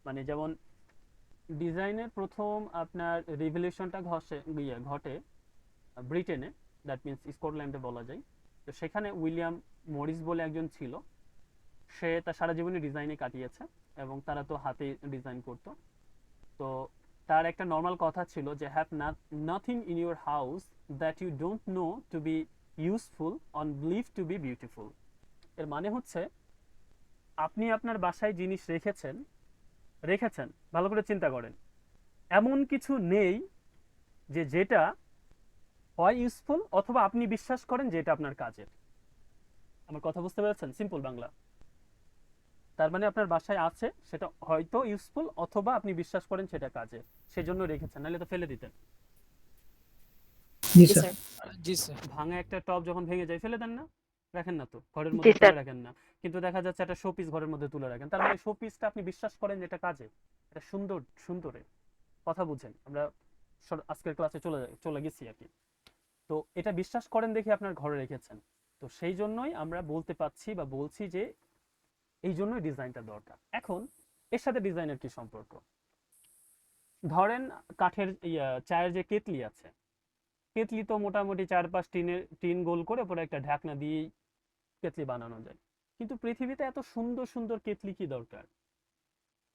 মানে যেমন ডিজাইনের প্রথম আপনার রিভলিউশনটা ঘটে ব্রিটেনে, দ্যাট মিন্স স্কটল্যান্ডে বলা যায়। তো সেখানে উইলিয়াম মরিস বলে একজন ছিল, সে তার সারা জীবনে ডিজাইনে কাটিয়েছে এবং তারা তো হাতে ডিজাইন করতো। তো তার একটা নর্মাল কথা ছিল যে have nothing in your house that you don't know to be useful on believe to be beautiful. এর মানে হচ্ছে আপনি আপনার বাসায় জিনিস রেখেছেন রেখেছেন ভালো করে চিন্তা করেন, এমন কিছু নেই যে যেটা হয় ইউজফুল অথবা আপনি বিশ্বাস করেন যে এটা আপনার কাজের। আমার কথা বুঝতে পেরেছেন? সিম্পল বাংলা। তার মানে আপনার বাসায় আছে, সেটা হয়তো ইউজফুল অথবা আপনি বিশ্বাস করেন সেটা কাজে, সেজন্য রেখেছেন, নাহলে তো ফেলে দিতেন। জি জি স্যার। স্যার। জি স্যার। ভাঙা একটা টব যখন ভেঙে যায় ফেলে দেন না? রাখেন না তো, ঘরের জি মধ্যে স্যার। তুলে রাখেন না। কিন্তু দেখা যাচ্ছে একটা শোপিস ঘরের মধ্যে তুলে রাখেন, তার মানে শোপিসটা আপনি বিশ্বাস করেন যে এটা কাজে, এটা সুন্দর সুন্দরে। কথা বুঝেন? আমরা আজকের ক্লাসে চলে গেছি আর কি। তো এটা বিশ্বাস করেন দেখে আপনার ঘরে রেখেছেন। তো সেই জন্যই আমরা বলতে পাচ্ছি বা বলছি যে এই জন্যই ডিজাইনটা দরকার। এখন এর সাথে ডিজাইনের কি সম্পর্ক? ধরেন কাঠের চায়ের যে কেতলি আছে, কেতলি তো মোটামুটি 4-5 টিন গোল করে পরে একটা ঢাকনা দিয়েই কেতলি বানানো যায়। কিন্তু পৃথিবীতে এত সুন্দর সুন্দর কেতলি কি দরকার?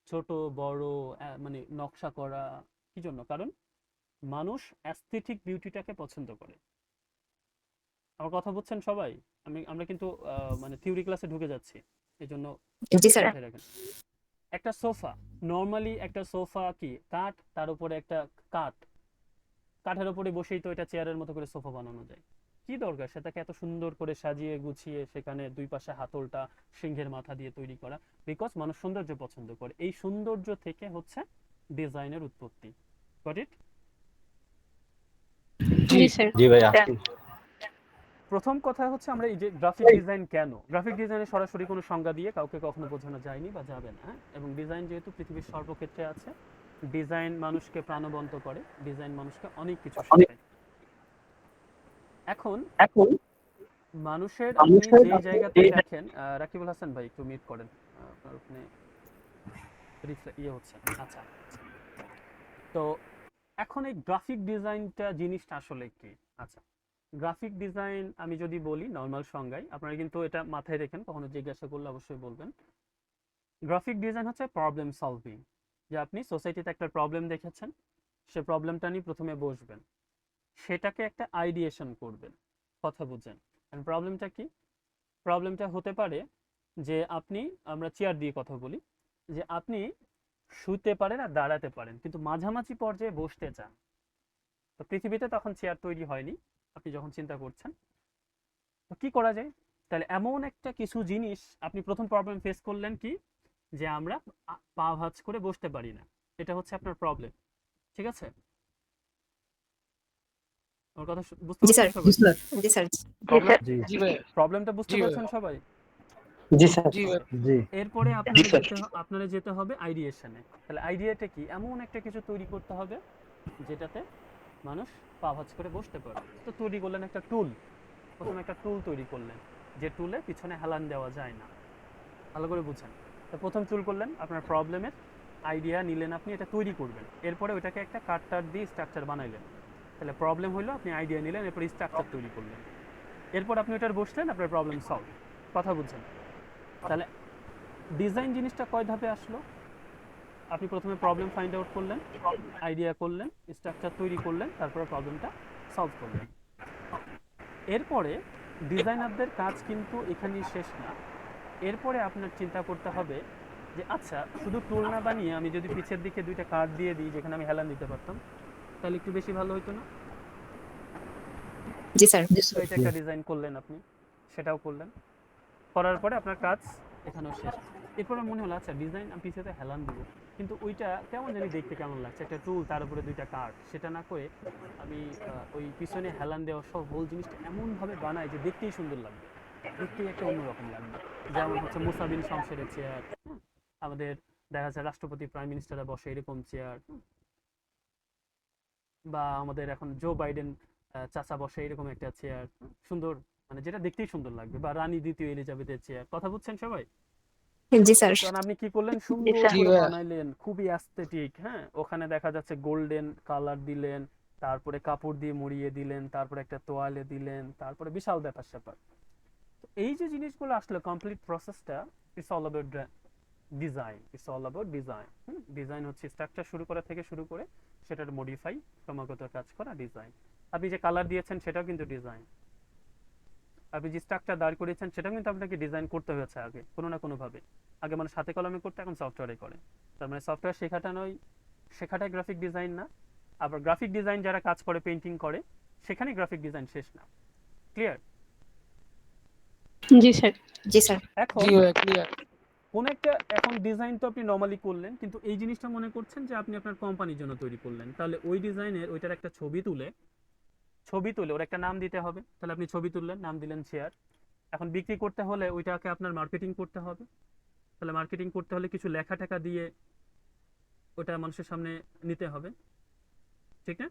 ছোট বড় মানে নকশা করা, কি জন্য? কারণ মানুষ অ্যাস্থেটিক বিউটিটাকে পছন্দ করে। আমার কথা বুঝছেন সবাই? আমরা কিন্তু মানে থিওরি ক্লাসে ঢুকে যাচ্ছি, এই জন্য জি স্যার। মাথায় রাখেন। একটা সোফা, নর্মালি একটা সোফা কি কাঠ, তার উপরে একটা কাঠ, কাঠের উপরে বসেই তো এটা চেয়ারের মতো করে সোফা বানানো যায়। কি দরকার সেটাকে এত সুন্দর করে সাজিয়ে গুছিয়ে সেখানে দুই পাশে হাতলটা সিংহের মাথা দিয়ে তৈরি করা? বিকজ মানুষ সৌন্দর্য পছন্দ করে, এই সৌন্দর্য থেকে হচ্ছে ডিজাইনের উৎপত্তি। Got it? G. G sir. জি ভাইয়া। প্রথম কথা হচ্ছে আমরা এই যে গ্রাফিক ডিজাইন, কেন গ্রাফিক ডিজাইনের সরাসরি কোনো সংজ্ঞা দিয়ে কাউকে কখনো বোঝানো যায়নি বা যাবে না, হ্যাঁ? এবং ডিজাইন যেহেতু পৃথিবীর সর্বক্ষেত্রে আছে, ডিজাইন মানুষকে প্রাণবন্ত করে, ডিজাইন মানুষকে অনেক কিছু শেখায়। এখন মানুষের আপনি যে জায়গাতে দেখেন, রাকিবুল হাসান ভাই একটু মিট করেন, আপনার ওখানে হচ্ছে। আচ্ছা, তো এখন এই গ্রাফিক ডিজাইনটা জিনিসটা আসলে কি? আচ্ছা, গ্রাফিক ডিজাইন আমি যদি বলি নর্মাল সংজ্ঞায়, আপনারা কিন্তু এটা মাথায় রেখেন, কখনো জিজ্ঞাসা করলে অবশ্যই বলবেন। গ্রাফিক ডিজাইন হচ্ছে প্রবলেম সলভিং। যে আপনি সোসাইটিতে একটা প্রবলেম দেখেছেন, সে প্রবলেমটা নিয়ে প্রথমে বসবেন, সেটাকে একটা আইডিয়েশন করবেন। কথা বুঝছেন? প্রবলেমটা কি? প্রবলেমটা হতে পারে যে আপনি, আমরা চেয়ার দিয়ে কথা বলি, যে আপনি শুতে পারেন আর দাঁড়াতে পারেন কিন্তু মাঝামাঝি পর্যায়ে বসতে চান। তো পৃথিবীতে তখন চেয়ার তৈরি হয়নি, আপনি যখন চিন্তা করছেন। তো কি করা যায়? তাহলে এমন একটা কিছু জিনিস, আপনি প্রথম প্রবলেম ফেস করলেন কি, যে আমরা পা ভাঁজ করে বসতে পারি না। এটা হচ্ছে আপনার প্রবলেম। ঠিক আছে? আমার কথা বুঝতে জি পারছেন স্যার। সবাই? জি স্যার। প্রবলেম, জি জি ভাইয়া। প্রবলেমটা বুঝতে জি পারছেন ভাইয়া। সবাই? জি স্যার। জি ভাইয়া। ওকে। জি এরপরে আপনারা যেতে হবে আইডিয়েশনে। তাহলে আইডিয়াটা কি? এমন একটা কিছু তৈরি করতে হবে যেটাতে মানুষ পা ভাঁজ করে বসতে পারে। তো তৈরি করলেন একটা টুল, প্রথমে একটা টুল তৈরি করলেন, যে টুলে পিছনে হেলান দেওয়া যায় না। ভালো করে বুঝেন। তো প্রথম টুল করলেন, আপনার প্রবলেমের আইডিয়া নিলেন, আপনি এটা তৈরি করবেন, এরপরে ওইটাকে একটা কাট দিয়ে স্ট্রাকচার বানাইলেন। তাহলে প্রবলেম হলো, আপনি আইডিয়া নিলেন, এরপর স্ট্রাকচার তৈরি করলেন, এরপর আপনি ওটার বসলেন, আপনার প্রবলেম সলভ। কথা বুঝছেন? তাহলে ডিজাইন জিনিসটা কয় ধাপে আসলো? আপনি প্রথমে প্রবলেম ফাইন্ড আউট করলেন, আইডিয়া করলেন, স্ট্রাকচার তৈরি করলেন, তারপরে প্রবলেমটা সলভ করলেন। এরপরে ডিজাইনারদের কাজ কিন্তু এখানেই শেষ না। এরপরে আপনার চিন্তা করতে হবে যে আচ্ছা, শুধু টুল না বানিয়ে আমি যদি পিছের দিকে দুইটা কার্ড দিয়ে দিই যেখানে আমি হেলান দিতে পারতাম, তাহলে একটু বেশি ভালো হতো না? জি স্যার। তো এটা একটা ডিজাইন করলেন আপনি, সেটাও করলেন, করার পরে আপনার কাজ এখানেও শেষ। এরপর আমার মনে হলো আচ্ছা, ডিজাইন আমি পিছিয়ে হেলান দিব, কিন্তু ওইটা কেমন জানি দেখতে কেমন লাগছে, একটা টুল তার উপরে দুইটা কার্ড, সেটা না করে আমি ওই পিছনে হেলান দেওয়া সব হোল জিনিসটা এমনভাবে বানাই যে দেখতেই সুন্দর লাগবে, দেখতেই একটা অন্যরকম লাগবে। যেমন হচ্ছে মুসাবিন শমশেরের চেয়ার, আমাদের দেখা যাচ্ছে রাষ্ট্রপতি প্রাইম মিনিস্টাররা বসে এরকম চেয়ার, বা আমাদের এখন জো বাইডেন চাচা বসে এরকম একটা চেয়ার, সুন্দর, মানে যেটা দেখতেই সুন্দর লাগবে, বা রানী দ্বিতীয় এলিজাবেথের চেয়ার। কথা বুঝছেন সবাই? জি স্যার। তখন আপনি কি করলেন, জি সুন্দর স্যার। জি করে ভাইয়া। বানাইলেন, খুবই অ্যাস্থেটিক, হ্যাঁ, ওখানে দেখা যাচ্ছে গোল্ডেন কালার দিলেন, তারপরে কাপড় দিয়ে মুড়িয়ে দিলেন, তারপরে একটা তোয়ালে দিলেন, তারপরে বিশাল ব্যাপার স্যাপার। তো এই যে জিনিসগুলো আসলে কমপ্লিট প্রসেসটা, it's all about design, it's all about design. Design হচ্ছে স্ট্রাকচার শুরু করা থেকে শুরু করে সেটার মডিফাই, ক্রমাগত কাজ করা, ডিজাইন। আপনি যে কালার দিয়েছেন সেটাও কিন্তু ডিজাইন, আপনি যে স্ট্রাকচার দাঁড় করিয়েছেন সেটাও কিন্তু আপনাকে ডিজাইন করতে হয়েছে আগে কোনো না কোনোভাবে। আগে মানুষ হাতে কলমে করতে, এখন সফটওয়্যারে করে। তার মানে সফটওয়্যার শেখাটাই গ্রাফিক ডিজাইন না। আবার গ্রাফিক ডিজাইন যারা কাজ করে, পেন্টিং করে, সেখানে গ্রাফিক ডিজাইন শেষ না। ক্লিয়ার? জি স্যার। জি স্যার। এখন জি ভাইয়া ক্লিয়ার। কোন একটা, এখন ডিজাইন তো আপনি নর্মালি করলেন, কিন্তু এই জিনিসটা মনে করছেন যে আপনি আপনার কোম্পানির জন্য তৈরি করলেন, তাহলে ওই ডিজাইনের ওইটার একটা ছবি তুলে ওর একটা নাম দিতে হবে। তাহলে আপনি ছবি তুললেন, নাম দিলেন চেয়ার। এখন বিক্রি করতে হলে ওইটাকে আপনার মার্কেটিং করতে হবে। তাহলে মার্কেটিং করতে হলে কিছু লেখা টাকা দিয়ে ওটা মানুষের সামনে নিতে হবে, ঠিক না?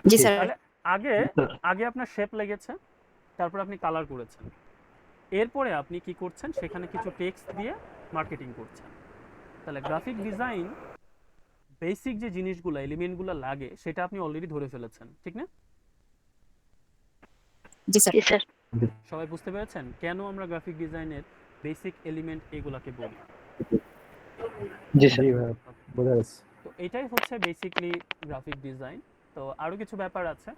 জি স্যার। তাহলে আগে আগে আপনার শেপ লেগেছে, তারপর আপনি কালার করেছেন, এরপরে আপনি কি করছেন, সেখানে কিছু টেক্সট দিয়ে মার্কেটিং করছেন। তাহলে গ্রাফিক ডিজাইন বেসিক যে জিনিসগুলো, এলিমেন্টগুলো লাগে, সেটা আপনি অলরেডি ধরে ফেলেছেন, ঠিক না? জি স্যার। জি স্যার। সবাই বুঝতে পেরেছেন কেন আমরা গ্রাফিক ডিজাইনের বেসিক এলিমেন্ট এগুলাকে বলি? জি স্যার। জি ভাই, বোঝা গেছে। তো এটাই হচ্ছে বেসিকলি গ্রাফিক ডিজাইন। তো আরও কিছু ব্যাপার আছে,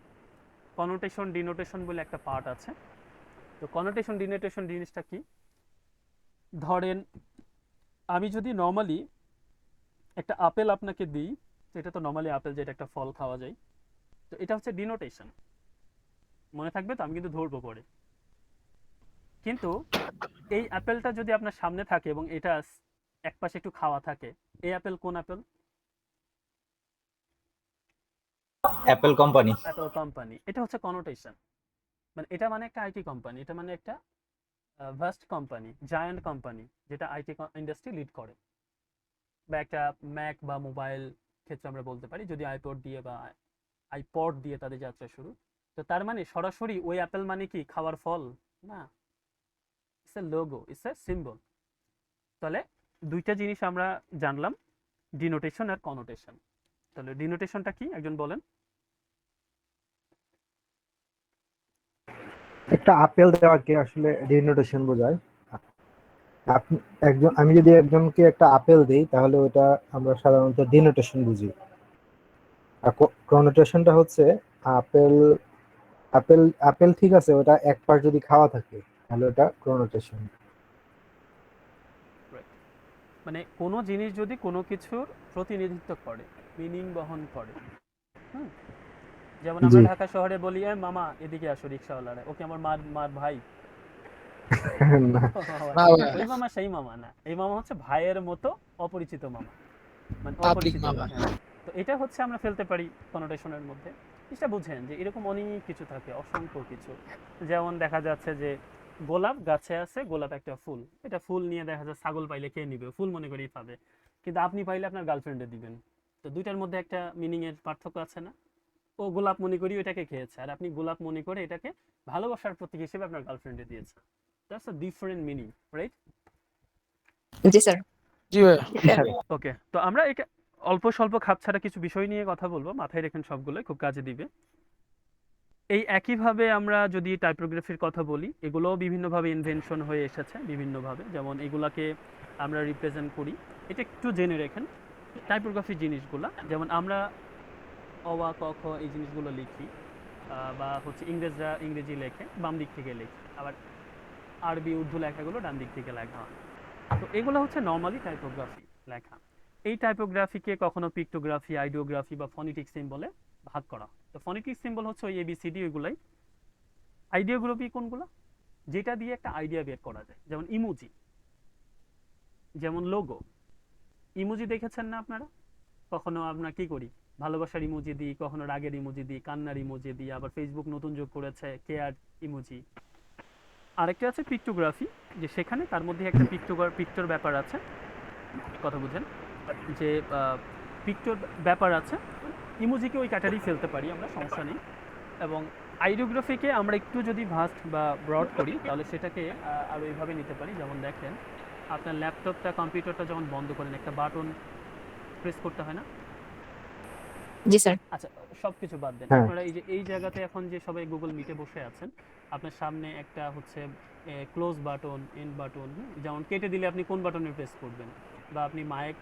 কনোটেশন ডিনোটেশন বলে একটা পার্ট আছে। তো কনোটেশন ডিনোটেশন জিনিসটা কি? ধরেন আমি যদি নর্মালি একটা আপেল আপনাকে দিই, তো এটা তো নর্মালি আপেল, যেটা একটা ফল খাওয়া যায়, তো এটা হচ্ছে ডিনোটেশন। মনে থাকবে তো? আমি কিন্তু ধরবো পরে। কিন্তু এই আপেলটা যদি আপনার সামনে থাকে এবং এটা এক পাশে একটু খাওয়া থাকে, এই আপেল কোন apple? Apple company. Apple company. এটা হচ্ছে কনোটেশন। মানে এটা মানে একটা আইটি কোম্পানি, এটা মানে একটা ভাস্ট কোম্পানি, জায়ান্ট কোম্পানি, যেটা আইটি ইন্ডাস্ট্রি লিড করে। বা একটা ম্যাক বা মোবাইল ক্ষেত্রে আমরা বলতে পারি, যদি আইপড দিয়ে তাদের যাত্রা শুরু। তো তার মানে সরাসরি ওই অ্যাপেল মানে কি খাওয়ার ফল না, it's a logo, it's a symbol. তাহলে দুইটা জিনিস আমরা জানলাম, ডিনোটেশন আর কনোটেশন। তাহলে ডিনোটেশনটা কি একজন বলেন? একটা আপেল দেওয়াকে আসলে ডিনোটেশন বোঝায়। আপনি আমি যদি একজনকে একটা আপেল দেই, তাহলে ওটা আমরা সাধারণত ডিনোটেশন বুঝি। আর কনোটেশনটা হচ্ছে আপেল আপেল আপেল ঠিক আছে, ওটা এক পাশ যদি খাওয়া থাকে তাহলে ওটা কনোটেশন। মানে কোনো জিনিস যদি কোনো কিছুর প্রতিনিধিত্ব করে, মিনিং বহন করে। যেমন আমরা জি। ঢাকা শহরে বলি, এ মামা এদিকে আসো রিক্সাওয়ালারা, ওকে আমার মার ভাই। না, না ভাইয়া, ওই মামা সেই মামা না, এই মামা হচ্ছে ভাইয়ের মতো অপরিচিত মামা, মানে পাবলিক অপরিচিত মামা। লোক, হ্যাঁ। তো এটা হচ্ছে আমরা ফেলতে পারি কনোটেশনের মধ্যে। এটা বুঝেন যে এরকম অনেক কিছু থাকে, অসংখ্য কিছু। যেমন দেখা যাচ্ছে যে গোলাপ গাছে আছে, গোলাপ একটা ফুল, এটা ফুল নিয়ে দেখা যায় ছাগল পাইলে খেয়ে নিবে, ফুল মনে করেই পাবে, কিন্তু আপনি পাইলে আপনার গার্লফ্রেন্ডে দিবেন। তো দুইটার মধ্যে একটা মিনিং এর পার্থক্য আছে না? ও গোলাপ মনে করি ওটাকে খেয়েছে, আর আপনি গোলাপ মনে করে এটাকে ভালোবাসার প্রতীক হিসেবে আপনার গার্লফ্রেন্ডে দিয়েছে। That's a different meaning, right? জি স্যার। জি ভাইয়া। জি স্যার। ওকে, তো আমরা এটা অল্প স্বল্প খাপ ছাড়া কিছু বিষয় নিয়ে কথা বলবো, মাথায় রেখেন, সবগুলোই খুব কাজে দিবে। এই একইভাবে আমরা যদি টাইপোগ্রাফির কথা বলি, এগুলোও বিভিন্নভাবে ইনভেনশন হয়ে এসেছে বিভিন্নভাবে। যেমন এগুলাকে আমরা রিপ্রেজেন্ট করি, এটা একটু জেনে রাখেন টাইপোগ্রাফি জিনিসগুলা। যেমন আমরা অ আ ক খ এই জিনিসগুলো লিখি, বা হচ্ছে ইংরেজরা ইংরেজি লেখে বাম দিক থেকে লেখি, আবার আরবি উর্দু লেখাগুলো ডান দিক থেকে লেখা হয়। তো এগুলো হচ্ছে নর্মালি টাইপোগ্রাফি লেখা। এই টাইপোগ্রাফিকে কখনো পিক্টোগ্রাফি, আইডিওগ্রাফি বা ফনিটিক সিম্বলে ভাগ করা হয়। তো ফনিটিক সিম্বল হচ্ছে ওই এবিসিডি, ওইগুলাই। আইডিওগ্রাফি কোনগুলো? যেটা দিয়ে একটা আইডিয়া বের করা যায়, যেমন ইমোজি, যেমন লোগো। ইমোজি দেখেছেন না আপনারা? কখনো আমরা কি করি, ভালোবাসার ইমোজি দিই, কখনো রাগের ইমোজি দিই, কান্নার ইমোজি দিই, আবার ফেসবুক নতুন যোগ করেছে কেয়ার ইমোজি। আরেকটা আছে পিক্টোগ্রাফি, যে সেখানে তার মধ্যে একটা পিক্টোর ব্যাপার আছে, কথা বুঝেন, যে পিক্টোর ব্যাপার আছে। ইমোজিকে ওই ক্যাটারি ফেলতে পারি আমরা, সমস্যা নেই। এবং আইডিওগ্রাফিকে আমরা একটু যদি ভাস্ট বা ব্রড করি তাহলে সেটাকে আরও এইভাবে নিতে পারি। যেমন দেখেন, আপনার ল্যাপটপটা কম্পিউটারটা যখন বন্ধ করেন একটা বাটন প্রেস করতে হয় না? জি স্যার। আচ্ছা, সব কিছু বাদ দেন, হ্যাঁ আপনারা এই যে এই জায়গাতে এখন যে সবাই গুগল মিটে বসে আছেন, আপনার সামনে একটা হচ্ছে ক্লোজ বাটন, এন্ড বাটন। যেমন কেটে দিলে আপনি কোন বাটনে প্রেস করবেন, বা আপনি মাইক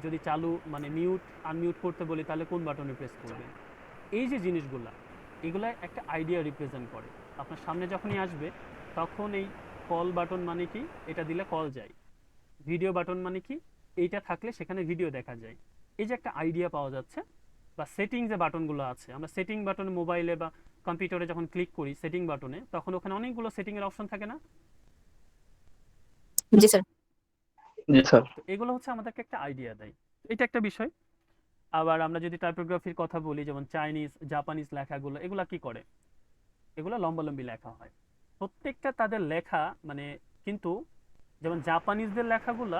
যদি চালু মানে মিউট আনমিউট করতে বলি তাহলে কোন বাটনে প্রেস করবেন। এই যে জিনিসগুলা, এগুলা একটা আইডিয়া রিপ্রেজেন্ট করে। আপনার সামনে যখনই আসবে তখন এই কল বাটন মানে কি, এটা দিলে কল যায়। ভিডিও বাটন মানে কি, এইটা থাকলে সেখানে ভিডিও দেখা যায়। এই যে একটা আইডিয়া পাওয়া যাচ্ছে। বা সেটিং যে বাটনগুলো আছে, আমরা সেটিং বাটনে মোবাইলে বা কম্পিউটারে যখন ক্লিক করি সেটিং বাটনে, তখন ওখানে অনেকগুলো সেটিং এর অপশন থাকে না? জি স্যার। জি স্যার। তো এগুলো হচ্ছে আমাদেরকে একটা আইডিয়া দেয়। এটা একটা বিষয়। আবার আমরা যদি টাইপোগ্রাফির কথা বলি, যেমন চাইনিজ, জাপানিজ লেখাগুলো, এগুলা কি করে? এগুলো লম্বালম্বি লেখা হয়। প্রত্যেকটা তাদের লেখা মানে, কিন্তু যেমন জাপানিজদের লেখাগুলা,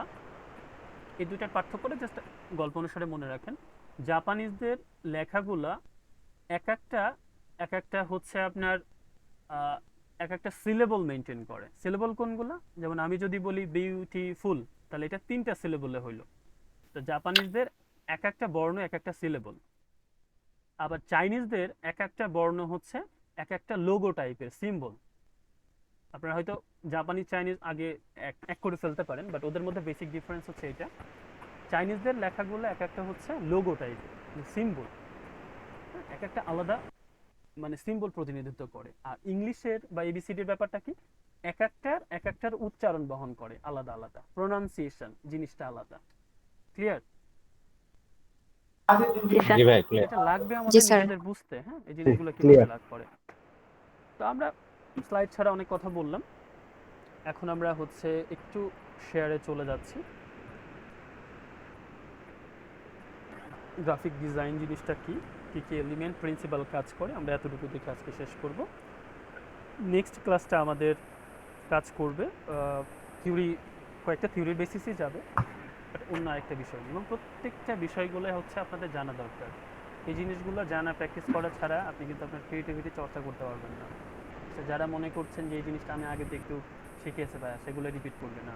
এই দুইটার পার্থক্যটা জাস্ট গল্প অনুসারে মনে রাখেন। জাপানিজদের লেখাগুলা এক একটা এক একটা হচ্ছে আপনার আহ, এক একটা সিলেবল মেনটেন করে। সিলেবল কোনগুলা? যেমন আমি যদি বলি বিউটিফুল, তাহলে এটা 3টা সিলেবলে হইলো। তো জাপানিজদের এক একটা বর্ণ এক একটা সিলেবল। আবার চাইনিজদের এক একটা বর্ণ হচ্ছে এক একটা লোগো টাইপের সিম্বল। আপনারা হয়তো জাপানিজ চাইনিজ আগে এক এক করে ফেলতে পারেন, বাট ওদের মধ্যে বেসিক ডিফারেন্স হচ্ছে এটা। চাইনিজদের লেখাগুলো এক একটা হচ্ছে লোগো টাইপের সিম্বল, এক একটা আলাদা মানে সিম্বল প্রতিনিধিত্ব করে। আর ইংলিশের বা এবিসিডির ব্যাপারটা কি, এক একটার উচ্চারণ বহন করে আলাদা আলাদা, প্রোনাউন্সিয়েশন জিনিসটা আলাদা। ক্লিয়ার? জি স্যার। জি ভাই ক্লিয়ার। এটা লাগবে জি আমাদের স্যার। নিজেদের বুঝতে, হ্যাঁ, এই জিনিসগুলো কিভাবে ক্লিয়ার। লাগ করে। তো আমরা স্লাইড ছাড়া অনেক কথা বললাম, এখন আমরা হচ্ছে একটু শেয়ারে চলে যাচ্ছি। গ্রাফিক ডিজাইন জিনিসটা কি, কী কী এলিমেন্ট প্রিন্সিপাল কাজ করে, আমরা এতটুকু দিয়ে ক্লাসকে শেষ করব। নেক্সট ক্লাসটা আমাদের কাজ করবে থিওরি, কয়েকটা থিওরির বেসিসই যাবে, বাট অন্য আরেকটা বিষয় নিয়ে। এবং প্রত্যেকটা বিষয়গুলো হচ্ছে আপনাদের জানা দরকার। এই জিনিসগুলো জানা প্র্যাকটিস করা ছাড়া আপনি কিন্তু আপনার ক্রিয়েটিভিটি চর্চা করতে পারবেন না। তো যারা মনে করছেন যে এই জিনিসটা আমি আগে তো একটু শিখেছে ভাইয়া, সেগুলো রিপিট করবে না।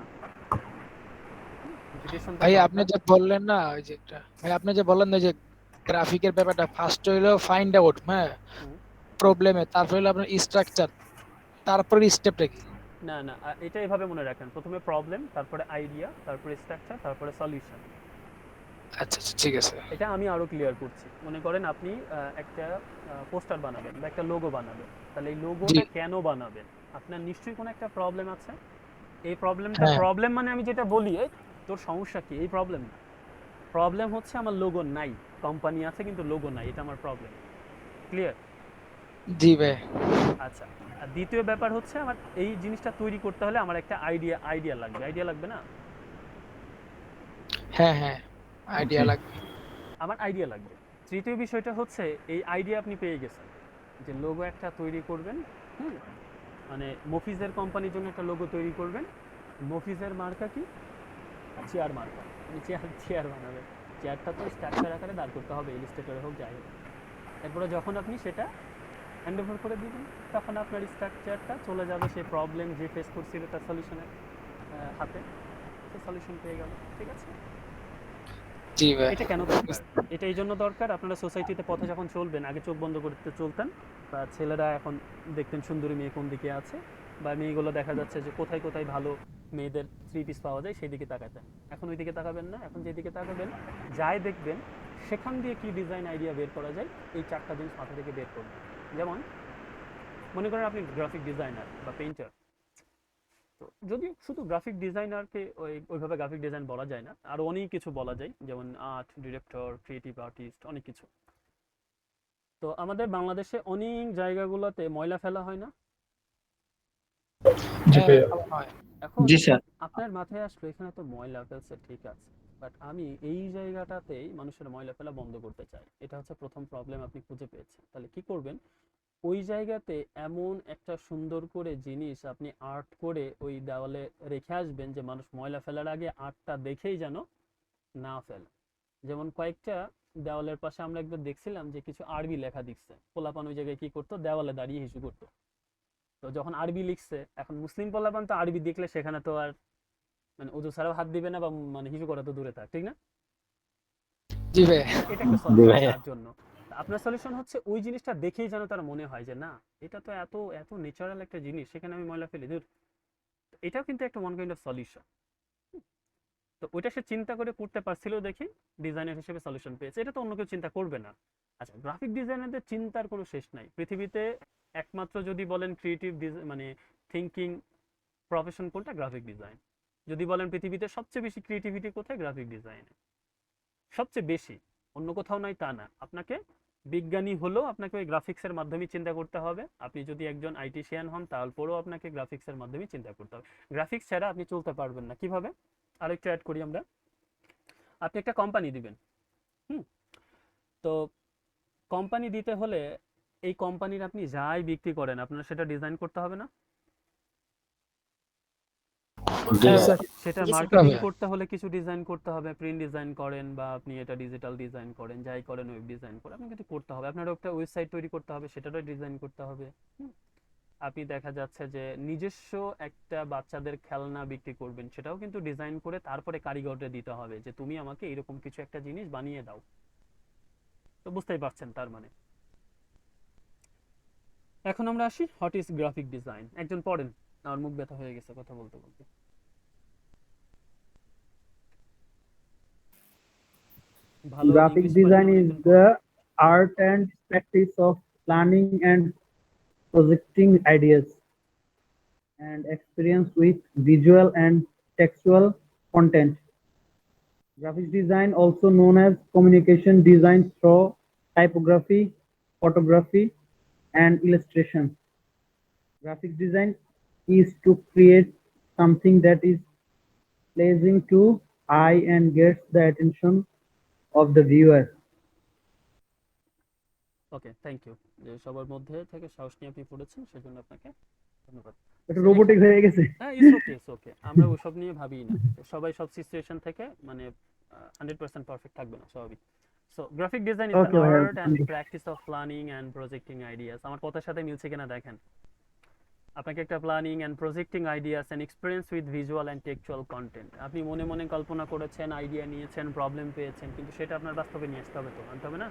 রিপিটেশনটা ভাই আপনি দরকার। যে বললেন না ওই যে একটা, ভাই আপনি যে বললেন না যে গ্রাফিকের ব্যাপারটা ফার্স্ট হইলো ফাইন্ড আউট, হ্যাঁ, হুম। প্রবলেমে, তারপর হলো আপনার স্ট্রাকচার, তারপর স্টেপটা কি? না না, এটা এভাবে মনে রাখেন, প্রথমে প্রবলেম, তারপরে আইডিয়া, তারপরে স্ট্রাকচার, তারপরে সলিউশন। আচ্ছা আচ্ছা ঠিক আছে। এটা আমি আরো ক্লিয়ার করছি। মনে করেন আপনি একটা পোস্টার বানাবেন বা একটা লোগো বানাবেন, তাহলে এই জি। লোগোটা কেন বানাবেন? আপনার নিশ্চয়ই কোনো একটা প্রবলেম আছে। এই প্রবলেমটা, হ্যাঁ। প্রবলেম মানে আমি যেটা বলি, এই তোর সমস্যা কি, এই প্রবলেম না। প্রবলেম হচ্ছে আমার লোগো নাই, কোম্পানি আছে কিন্তু লোগো নাই, এটা আমার প্রবলেম। ক্লিয়ার? জি ভাই। আচ্ছা। আর দ্বিতীয় ব্যাপার হচ্ছে, আমার এই জিনিসটা তৈরি করতে হলে আমার একটা আইডিয়া লাগবে। আইডিয়া লাগবে না? হ্যাঁ হ্যাঁ, আইডিয়া জি লাগবে। আমার আইডিয়া লাগবে। তৃতীয় বিষয়টা হচ্ছে, এই আইডিয়া আপনি পেয়ে গেছেন যে লোগো একটা তৈরি করবেন। হুম, মানে মফিজের কোম্পানির জন্য একটা লোগো তৈরি করবেন। মফিজের মার্কা কি? চেয়ার মার্কা। মানে চেয়ার বানাবে। চেয়ারটা তো স্ট্রাকচার আকারে দাঁড় করতে হবে, ইলিস্ট্রেটরে হোক যাই হোক। এরপরে যখন আপনি সেটা হ্যান্ড ওভার করে দিবেন, তখন আপনার স্ট্রাকচারটা চলে যাবে সেই প্রবলেম যে ফেস করছিল তার সলিউশনের হাতে। সে সলিউশন পেয়ে গেল। ঠিক আছে? জি ভাই। এটা কেন দরকার? এটা এই জন্য দরকার, আপনারা সোসাইটিতে পথে যখন চলবেন আগে চোখ বন্ধ করতে চলতেন, বা ছেলেরা এখন দেখতেন সুন্দরী মেয়ে কোন দিকে আছে, বা মেয়েগুলো দেখা যাচ্ছে যে কোথায় কোথায় ভালো মেয়েদের 3 পিস পাওয়া যায় সেই দিকে তাকাতেন। এখন ওই দিকে তাকাবেন না, এখন যেদিকে তাকাবেন যাই দেখবেন সেখান দিয়ে কি ডিজাইন আইডিয়া বের করা যায়, এই 4টা জিনিস মাথা থেকে বের করবেন। যেমন মনে করেন আপনি গ্রাফিক ডিজাইনার বা পেইন্টার। তো যদি শুধু গ্রাফিক ডিজাইনারকে ওইভাবে গ্রাফিক ডিজাইন বলা যায় না, আরো অনেক কিছু বলা যায়, যেমন আর্ট ডিরেক্টর, ক্রিয়েটিভ আর্টিস্ট, অনেক কিছু। তো আমাদের বাংলাদেশে অনেক জায়গাগুলোতে ময়লা ফেলা হয় না? জি হ্যাঁ ভাইয়া। হয়। এখন জি স্যার। আপনার মাথায় আসলো এখানে তো ময়লা ফেলছে, ঠিক আছে, বাট আমি এই জায়গাটাতেই মানুষের ময়লা ফেলা বন্ধ করতে চাই। এটা হচ্ছে প্রথম প্রবলেম আপনি খুঁজে পেয়েছেন। তাহলে কি করবেন? ওই জায়গাতে এমন একটা সুন্দর করে জিনিস আপনি আর্ট করে ওই দেওয়ালে রেখে আসবেন যে মানুষ ময়লা ফেলার আগে আর্টটা দেখেই যেন না ফেলে। যেমন কয়েকটা দেওয়ালের পাশে আমরা একবার দেখছিলাম যে কিছু আরবি লেখা দিচ্ছে, পোলাপান ওই জায়গায় কি করতো, দেওয়ালে দাঁড়িয়ে হিসু করতো। তো যখন আরবি লিখছে, এখন মুসলিম পোলাপান তো আরবি দেখলে সেখানে তো আর মানে উজু ছাড়াও হাত দিবে না, বা মানে হিসু করা তো দূরে থাক, ঠিক না? জি ভাই। এটা একটা জি সলিউশন ভাইয়া। তার জন্য। আপনার সলিউশন হচ্ছে ওই জিনিসটা দেখেই যেন তার মনে হয় যে না, এটা তো এত এত ন্যাচারাল একটা জিনিস, সেখানে আমি ময়লা ফেলি দূর। এটাও কিন্তু একটা ওয়ান কাইন্ড অফ সলিউশন। তো ওইটা সে চিন্তা করে করতে পারছিল দেখি ডিজাইনার হিসেবে সলিউশন পেয়েছে। এটা তো অন্য কেউ চিন্তা করবে না। আচ্ছা, গ্রাফিক ডিজাইনারদের চিন্তার কোনো শেষ নাই পৃথিবীতে। একমাত্র যদি বলেন ক্রিয়েটিভ মানে থিঙ্কিং প্রফেশন কোনটা, গ্রাফিক ডিজাইন। যদি বলেন পৃথিবীতে সবচেয়ে বেশি ক্রিয়েটিভিটি কোথায়, গ্রাফিক ডিজাইনে সবচেয়ে বেশি। অন্য কোথাও নয় তা না, আপনাকে বিজ্ঞানী হলেও আপনাকে ওই গ্রাফিক্সের মাধ্যমে চিন্তা করতে হবে। আপনি যদি একজন আইটিশিয়ান হন তারপরেও আপনাকে গ্রাফিক্সের মাধ্যমে চিন্তা করতে হবে। গ্রাফিক্স ছাড়া আপনি চলতে পারবেন না। কিভাবে, আরেকটু অ্যাড করি আমরা। আপনি একটা কোম্পানি দিবেন, হুম, তো কোম্পানি দিতে হলে এই কোম্পানির আপনি যাই বিক্রি করেন আপনার সেটা ডিজাইন করতে হবে না? জি হ্যাঁ ভাইয়া। স্যার। সেটা জি স্যার। মার্কেটিং হবে। করতে হলে কিছু ডিজাইন করতে হবে, প্রিন্ট ডিজাইন করেন বা আপনি এটা ডিজিটাল ডিজাইন করেন, যাই করেন ওয়েব ডিজাইন করেন, আপনাকে কিছু করতে হবে। আপনারও একটা ওয়েবসাইট তৈরি করতে হবে, সেটারও ডিজাইন করতে হবে। হুম, আপনি দেখা যাচ্ছে যে নিজস্ব একটা বাচ্চাদের খেলনা বিক্রি করবেন, সেটাও কিন্তু ডিজাইন করে তারপরে কারিগরদের দিতে হবে যে তুমি আমাকে এরকম কিছু একটা জিনিস বানিয়ে দাও। তো বুঝতেই পারছেন তার মানে। এখন আমরা আসি হোয়াট ইজ গ্রাফিক ডিজাইন। একজন পড়েন, আমার মুখ ব্যথা হয়ে গেছে কথা বলতে বলতে। ভালো Graphic ইংলিশ পারেন design এমন is একজন পড়েন। the art and practice of planning and projecting ideas and experience with visual and textual content. Graphic design, also known as communication design through typography, photography, and illustration. Graphic design is to create something that is pleasing to eye and gets the attention of the viewer. Okay, thank you যে সবার মধ্যে থেকে সাহস নিয়ে আপনি পড়েছেন, সেজন্য আপনাকে ধন্যবাদ। এটা So, রোবোটিক হয়ে গেছে। হ্যাঁ, ইটস ওকে, ইটস ওকে। আমরা ওসব নিয়ে ভাবি না। সবাই সব সিচুয়েশন থেকে মানে 100% পারফেক্ট থাকবে না, স্বাভাবিক। So graphic design is the okay ভাইয়া, art and practice of planning and projecting ideas. আমার কথার সাথে মিলছে কিনা দেখেন। আপনাকে একটা planning and projecting ideas and experience with visual and textual content. আপনি মনে মনে কল্পনা করেছেন, আইডিয়া নিয়েছেন, প্রবলেম পেয়েছেন, কিন্তু সেটা আপনার বাস্তবে নিয়ে আসতে হবে, তো আনতে হবে না?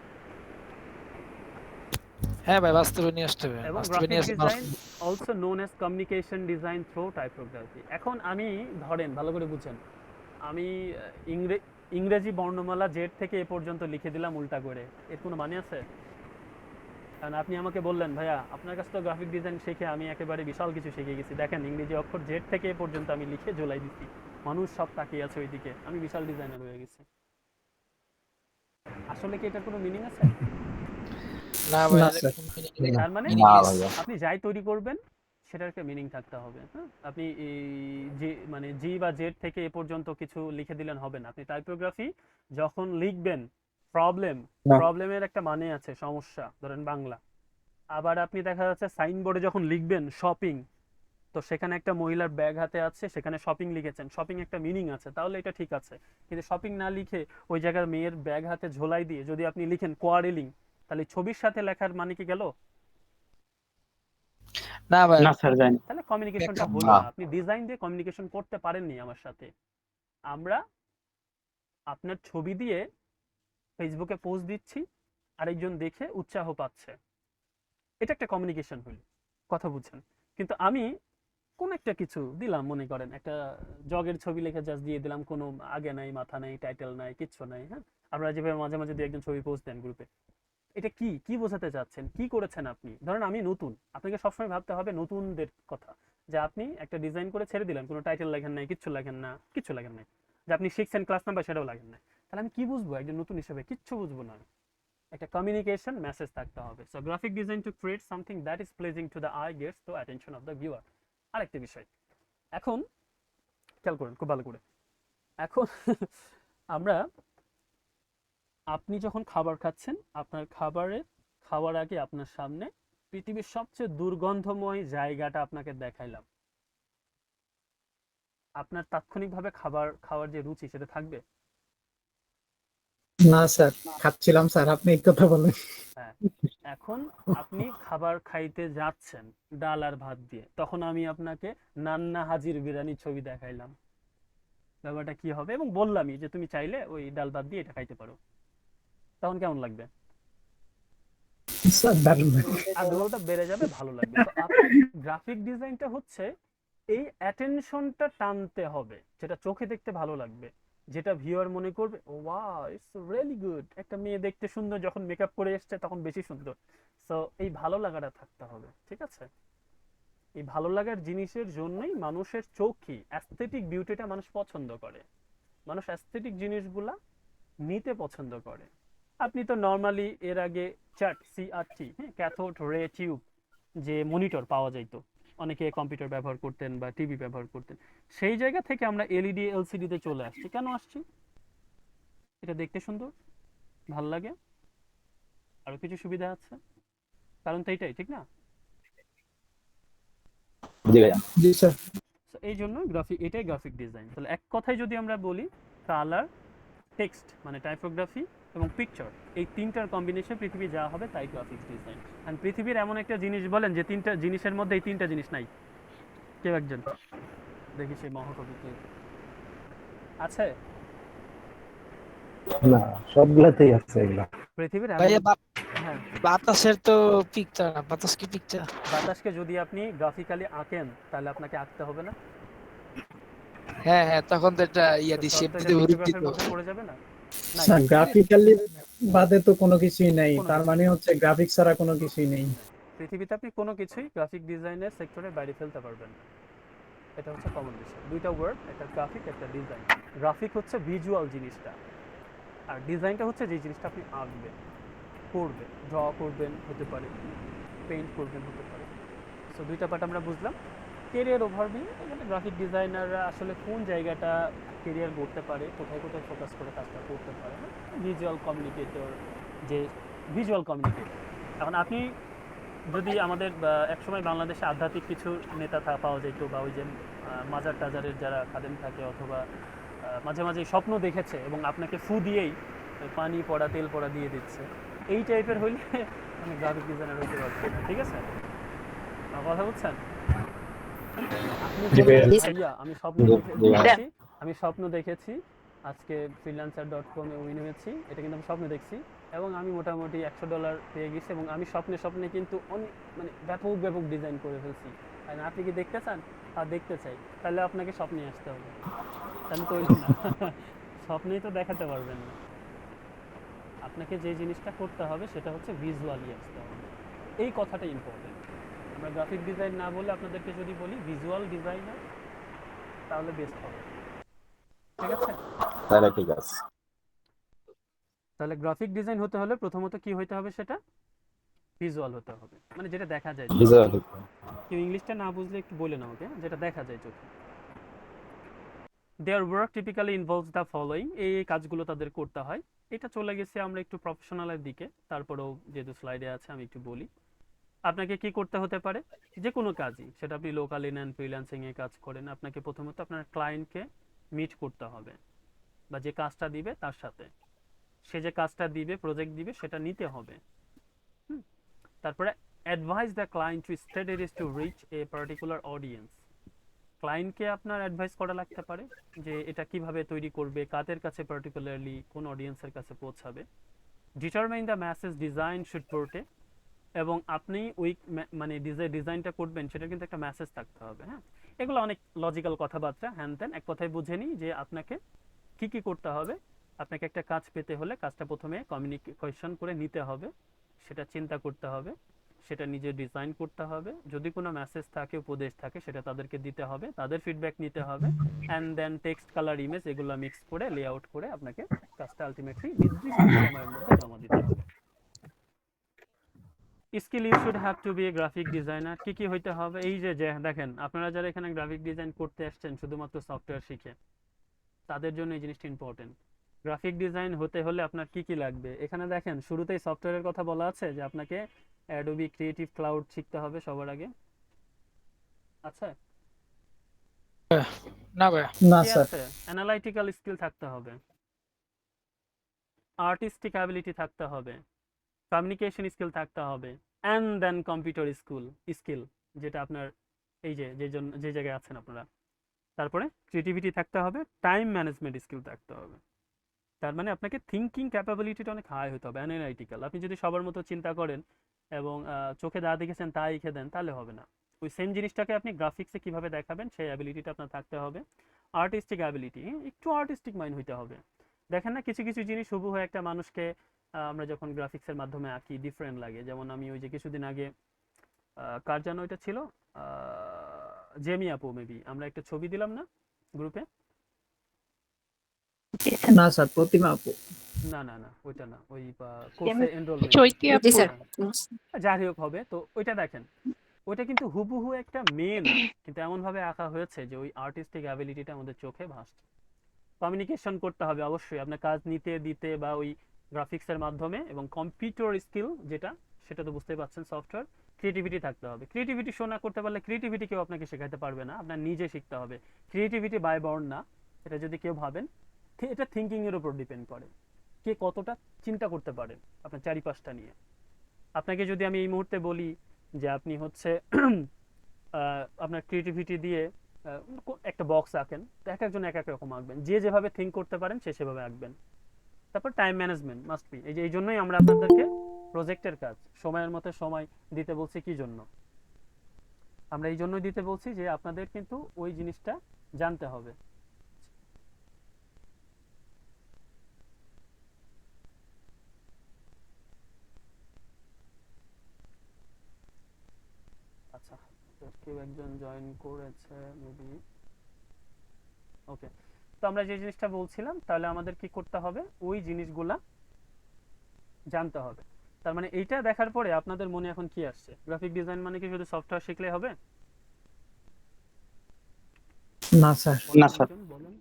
হ্যাঁ ভাই, বাস্তবে নিয়ে আসতে হবে। এবং বাস্তবে গ্রাফিক নিয়ে আসতে design also known as communication design through typography. এখন আমি ধরেন ভালো করে বুঝেন, আমি ইংরেজি বর্ণমালা জেড থেকে এ পর্যন্ত লিখে দিলাম উল্টা করে, এর কোনো মানে আছে? কারণ আপনি আমাকে বললেন ভাইয়া আপনার কাছে তো গ্রাফিক ডিজাইন শিখে আমি একেবারে বিশাল কিছু শিখে গেছি, দেখেন ইংরেজি অক্ষর জেড থেকে এ পর্যন্ত আমি লিখে ঝোলাই দিচ্ছি, মানুষ সব তাকিয়ে আছে ওইদিকে, আমি বিশাল ডিজাইনার হয়ে গেছি। আসলে কি এটার কোনো মিনিং আছে? না ভাই, না আর স্যার। এরকম meaning নেই। তার মানে না ভাইয়া। আপনি যাই তৈরি করবেন সেটার একটা মিনিং থাকতে হবে। হ্যাঁ, আপনি যে মানে জি বা জেড থেকে এ পর্যন্ত কিছু লিখে দিলেন হবে না। আপনি টাইপোগ্রাফি যখন লিখবেন, প্রবলেম, না। প্রবলেমের একটা মানে আছে, সমস্যা ধরেন বাংলা। আবার আপনি দেখা যাচ্ছে সাইনবোর্ডে যখন লিখবেন শপিং, তো সেখানে একটা মহিলার ব্যাগ হাতে আছে, সেখানে শপিং লিখেছেন, শপিং একটা মিনিং আছে, তাহলে এটা ঠিক আছে। কিন্তু শপিং না লিখে ওই জায়গার মেয়ের ব্যাগ হাতে ঝোলাই দিয়ে যদি আপনি লিখেন কোয়ারেলিং, তাহলে ছবির সাথে লেখার মানে কি গেল? না ভাই, না স্যার, জানি। তাহলে কমিউনিকেশনটা ব্যাখ্যা হলো না। না, আপনি ডিজাইন দিয়ে কমিউনিকেশন করতে পারেননি আমার সাথে। আমরা আপনার ছবি দিয়ে ফেসবুকে পোস্ট দিচ্ছি, আরেকজন দেখে উৎসাহ পাচ্ছে, এটা একটা কমিউনিকেশন হলো, কথা বুঝছেন? কিন্তু আমি কোন একটা কিছু দিলাম, মনে করেন একটা জগের ছবি লিখে জাস্ট দিয়ে দিলাম, কোনো আগে নাই মাথা নাই টাইটেল নাই কিচ্ছু নাই। হ্যাঁ, আপনারা যেভাবে মাঝে মাঝে দু একজন ছবি পোস্ট দেন গ্রুপে, এটা কি কি বোঝাতে চাচ্ছেন, কি করেছেন আপনি? ধরেন আমি নতুন, আপনাকে সবসময় ভাবতে হবে নতুনদের কথা, যে আপনি একটা ডিজাইন করে ছেড়ে দিলেন, কোনো টাইটেল লেখেন নাই, কিচ্ছু লেখেন না, কিচ্ছু লেখেন নাই, যে আপনি শিখছেন ক্লাস নাম্বার সেটাও লেখেন নাই, তাহলে আমি কি বুঝবো একজন নতুন হিসেবে? কিচ্ছু বুঝবো না। একটা কমিউনিকেশন মেসেজ থাকতে হবে। So graphic design to create something that is pleasing to the I Gates the attention of the viewer. আরেকটা বিষয় এখন খেয়াল করেন খুব ভালো করে। এখন আমরা, আপনি যখন খাবার খাচ্ছেন, আপনার খাওয়ার আগে আপনার সামনে পৃথিবীর সবচেয়ে দুর্গন্ধময় জায়গাটা আপনাকে দেখাইলাম, আপনার তাৎক্ষণিকভাবে খাবার খাওয়ার যে রুচি সেটা থাকবে? না স্যার, খাচ্ছিলাম স্যার, আপনি এই কথা বলেন। হ্যাঁ, এখন আপনি খাবার খাইতে যাচ্ছেন ডাল আর ভাত দিয়ে, তখন আমি আপনাকে নান্না হাজির বিরিয়ানি ছবি দেখাইলাম, ব্যাপারটা কি হবে? এবং বললামই যে তুমি চাইলে ওই ডাল ভাত দিয়ে এটা খাইতে পারো, তখন কেমন লাগবে? স্যার দারুণ। আগ্রহটা বেড়ে যাবে, ভালো লাগবে। তো আপনার গ্রাফিক ডিজাইনটা হচ্ছে এই অ্যাটেনশনটা টানতে হবে, যেটা চোখে দেখতে ভালো লাগবে, যেটা ভিউয়ার মনে করবে ও ওয়াও ইটস রিয়েলি গুড। একটা মেয়ে দেখতে সুন্দর যখন মেকআপ করে এসছে তখন বেশি সুন্দর। সো এই ভালো লাগাটা থাকতে হবে, ঠিক আছে? এই ভালো লাগার জিনিসের জন্যই মানুষের চোখই অ্যাস্থেটিক বিউটিটা মানুষ পছন্দ করে। মানুষ অ্যাস্থেটিক জিনিসগুলা নিতে পছন্দ করে। আপনি তো নর্মালি এর আগে চ্যাট সিআরটি, হ্যাঁ, ক্যাথোড রে টিউব, যে মনিটর পাওয়া যাইতো, অনেকে কম্পিউটার ব্যবহার করতেন বা টিভি ব্যবহার করতেন, সেই জায়গা থেকে আমরা এলইডি এলসিডি তে চলে আসছি। কেন আসছি? এটা দেখতে সুন্দর, ভাল লাগে, আরো কিছু সুবিধা আছে, কারণ তো এইটাই, ঠিক না? জি ভাইয়া। জি স্যার। So, এই জন্য এটাই গ্রাফিক ডিজাইন। তাহলে এক কথায় যদি আমরা বলি, কালার, টেক্সট মানে টাইপোগ্রাফি এবং পিকচার, এই তিনটার কম্বিনেশন পৃথিবী যা হবে তাই গ্রাফিক্স ডিজাইন। এন্ড পৃথিবীর এমন একটা জিনিস বলেন যে তিনটা জিনিসের মধ্যে এই তিনটা জিনিস নাই, কেউ একজন দেখি সেই মহাকবিকে আছে? না, সবগুলাতেই আছে এগুলা। পৃথিবীর এমন, ভাইয়া হ্যাঁ, বাতাসের তো পিকচার, বাতাস কি পিকচার? বাতাসকে যদি আপনি গ্রাফিক্যালি আঁকেন তাহলে আপনাকে আঁকতে হবে না? হ্যাঁ হ্যাঁ, তখন তো এটা ইয়া তো দিচ্ছে, তখন তো এটা এমনিতে উড়িয়ে দিত। পিক্টোগ্রাফের মধ্যে পড়ে যাবে না? নাই, স্যার গ্রাফিক্যালি বাদে তো কোনো কিছুই নেই, কোনো তার কিছু মানে নেই। হচ্ছে গ্রাফিক্স ছাড়া কোনো কিছুই নেই। নাই। পৃথিবীতে আপনি কোনো কিছুই গ্রাফিক ডিজাইনের সেক্টরে বাইরে ফেলতে পারবেন না। এটা হচ্ছে কমন বিষয়। দুইটা ওয়ার্ড, একটা গ্রাফিক, একটা ডিজাইন। গ্রাফিক হচ্ছে ভিজুয়াল জিনিসটা, আর ডিজাইনটা হচ্ছে যে জিনিসটা আপনি আঁকবেন, করবেন, ড্র করবেন হতে পারে, পেইন্ট করবেন হতে পারে। সো দুইটা পার্ট আমরা বুঝলাম। কেরিয়ার ওভারভিউ, এখানে গ্রাফিক ডিজাইনাররা আসলে কোন জায়গাটা কেরিয়ার করতে পারে, কোথায় কোথায় ফোকাস করে কাজটা করতে পারে, ভিজুয়াল কমিউনিকেটর, যে ভিজুয়াল কমিউনিকেটর। এখন আপনি যদি আমাদের একসময় বাংলাদেশে আধ্যাত্মিক কিছু নেতা পাওয়া যেত, বা ওই যে মাজার টাজারের যারা খাদেম থাকে, অথবা মাঝে মাঝে স্বপ্ন দেখেছে এবং আপনাকে ফু দিয়েই পানি পড়া তেল পড়া দিয়ে দিচ্ছে, এই টাইপের হইলে আমি গ্রাফিক ডিজাইনার হইতে পারছি না, ঠিক আছে? আমার কথা বুঝছেন? আপনি জি বললেন ভাইয়া। স্যার। ভাইয়া আমি স্বপ্ন জি ভাইয়া। দেখেছি, আমি স্বপ্ন দেখেছি আজকে freelancer.com-এ উইন হয়েছি, এটা কিন্তু আমি স্বপ্ন দেখছি, এবং আমি মোটামুটি $100 পেয়ে গেছি, এবং আমি স্বপ্নে স্বপ্নে কিন্তু অনেক মানে ব্যাপক ব্যাপক ডিজাইন করে ফেলছি। আর আপনি কি দেখতে চান? আর দেখতে চাই, তাহলে আপনাকে স্বপ্নে আসতে হবে, তাহলে তো না স্বপ্নেই তো দেখাতে পারবেন না। আপনাকে যে জিনিসটা করতে হবে সেটা হচ্ছে ভিজুয়ালি আসতে হবে, এই কথাটা ইম্পর্টেন্ট। আমরা গ্রাফিক ডিজাইন না বলে আপনাদেরকে যদি বলি ভিজুয়াল ডিজাইনার, তাহলে বেস্ট হবে, ঠিক আছে? তাহলে ঠিক আছে। তাহলে গ্রাফিক ডিজাইন হতে হলে প্রথমত কি হইতে হবে? সেটা ভিজুয়াল হতে হবে, মানে যেটা দেখা যায় চোখে। ভিজুয়াল। কেউ ইংলিশটা না বুঝলে একটু বলেন আমাকে, যেটা দেখা যায় চোখে। Their work typically involves the following, এই কাজগুলো তাদের করতে হয়। এটা চলে গেছে আমরা একটু প্রফেশনালের দিকে, তারপরেও যেহেতু স্লাইডে আছে আমি একটু বলি। আপনাকে কি করতে হতে পারে? যে কোনো কাজই, সেটা আপনি লোকালি নেন, ফ্রিল্যান্সিং এ কাজ করেন, আপনাকে প্রথমত আপনার ক্লায়েন্টকে মিট করতে হবে, বা যে কাজটা দিবে তার সাথে, সে যে কাজটা দিবে, প্রজেক্ট দিবে, সেটা নিতে হবে। তারপরে advice the client to strategies to reach a particular audience, ক্লায়েন্টকে আপনার অ্যাডভাইস করা লাগতে পারে যে এটা কিভাবে তৈরি করবে, কাদের কাছে পার্টিকুলারলি কোন অডিয়েন্সের কাছে পৌঁছাবে। Determine the message design should portray, এবং আপনি ওই মানে ডিজাইনটা করবেন সেটা কিন্তু একটা মেসেজ থাকতে হবে। হ্যাঁ, এগুলো অনেক লজিক্যাল কথাবার্তা, হ্যান ত্যান, এক কথায় বুঝে নিই যে আপনাকে কি কি করতে হবে। আপনাকে একটা কাজ পেতে হলে কাজটা প্রথমে কমিউনিকেশন করে নিতে হবে, সেটা চিন্তা করতে হবে, সেটা নিজে ডিজাইন করতে হবে, যদি কোনো মেসেজ থাকে, উপদেশ থাকে, সেটা তাদেরকে দিতে হবে, তাদের ফিডব্যাক নিতে হবে, and then text, colour, image এগুলো মিক্স করে লেআউট করে আপনাকে কাজটা আলটিমেটলি নির্দিষ্ট সময়ের মধ্যে জমা দিতে হবে। Skill you should have to be a graphic designer. কি কি হইতে হবে? এই যে দেখেন, আপনারা যারা এখানে গ্রাফিক ডিজাইন করতে আসছেন শুধুমাত্র সফটওয়্যার শিখে, তাদের জন্য এই জিনিসটা ইম্পর্টেন্ট। গ্রাফিক ডিজাইন হতে হলে আপনার কি কি লাগবে? এখানে দেখেন শুরুতেই সফটওয়্যারের কথা বলা আছে যে আপনাকে অ্যাডোবি ক্রিয়েটিভ ক্লাউড শিখতে হবে সবার আগে। আচ্ছা, না ভাই। না কি স্যার। আছে? অ্যানালাইটিক্যাল স্কিল থাকতে হবে। আর্টিস্টিক অ্যাবিলিটি থাকতে হবে, কমিউনিকেশন স্কিল থাকতে হবে, অ্যান্ড দেন কম্পিউটার স্কিল, যেটা আপনার এই যে জায়গায় আছেন আপনারা। তারপরে ক্রিয়েটিভিটি থাকতে হবে, টাইম ম্যানেজমেন্ট স্কিল থাকতে হবে। তার মানে আপনাকে থিঙ্কিং ক্যাপাবিলিটিটা অনেক হাই হতে হবে, অ্যানালাইটিক্যাল। আপনি যদি সবার মতো চিন্তা করেন এবং চোখে যা দেখেছেন তাই লিখে দেন, তাহলে হবে না। ওই সেম জিনিসটাকে আপনি গ্রাফিক্সে কিভাবে দেখাবেন সেই অ্যাবিলিটিটা আপনার থাকতে হবে। আর্টিস্টিক অ্যাবিলিটি, একটু আর্টিস্টিক মাইন্ড হইতে হবে। দেখেন না, কিছু কিছু জিনিস হুবহু একটা মানুষকে আমরা যখন গ্রাফিক্সের মাধ্যমে আঁকি ডিফারেন্ট লাগে। যেমন আমি ওই যে কিছুদিন আগে কার যেন ওইটা ছিল, জেমি আপু মেবি, আমরা একটা ছবি দিলাম না গ্রুপে? না স্যার, প্রতিমা আপু। না না না, ওইটা না, ওই কোর্সে এনরোলমেন্ট। চৈতি জি স্যার। যাই হোক হবে তো, ওইটা দেখেন, ওইটা কিন্তু হুবহু একটা মেয়ে না, কিন্তু এমন ভাবে আঁকা হয়েছে যে ওই আর্টিস্টিক অ্যাবিলিটিটা আমাদের চোখে ভাসছে। কমিউনিকেশন করতে হবে অবশ্যই, আপনার কাজ নিতে দিতে বা ওই গ্রাফিক্সের মাধ্যমে, এবং কম্পিউটার স্কিল যেটা, সেটা তো বুঝতেই পারছেন, সফটওয়্যার। ক্রিয়েটিভিটি থাকতে হবে। ক্রিয়েটিভিটি শো না করতে পারলে ক্রিয়েটিভিটি কেউ আপনাকে শেখাতে পারবে না, আপনার নিজে শিখতে হবে। ক্রিয়েটিভিটি বাই বর্ন না, এটা যদি কেউ ভাবেন, এটা থিঙ্কিং এর উপর ডিপেন্ড করে, কে কতটা চিন্তা করতে পারে আপনার চারিপাশটা নিয়ে। আপনাকে যদি আমি এই মুহূর্তে বলি যে আপনি হচ্ছে আপনার ক্রিয়েটিভিটি দিয়ে একটা বক্স আঁকেন, তো এক একজন এক এক রকম আঁকবেন, যে যেভাবে থিঙ্ক করতে পারেন সে সেভাবে আঁকবেন। তারপর টাইম ম্যানেজমেন্ট মাস্ট বি। এই জন্যই আমরা আপনাদেরকে প্রজেক্টের কাজ সময়ের মতো সময় দিতে বলছি। কি জন্য আমরা এই জন্যই দিতে বলছি যে আপনাদের কিন্তু ওই জিনিসটা জানতে হবে। আচ্ছা, কেউ একজন জয়েন করেছে মেবি। ওকে, তো আমরা যে জিনিসটা বলছিলাম, তাহলে আমাদের কি করতে হবে, ওই জিনিসগুলা জানতে হবে। তার মানে এইটা দেখার পরে আপনাদের মনে এখন কি আসছে, গ্রাফিক ডিজাইন মানে কি শুধু সফটওয়্যার শিখলে হবে? না স্যার। না স্যার। বলেন।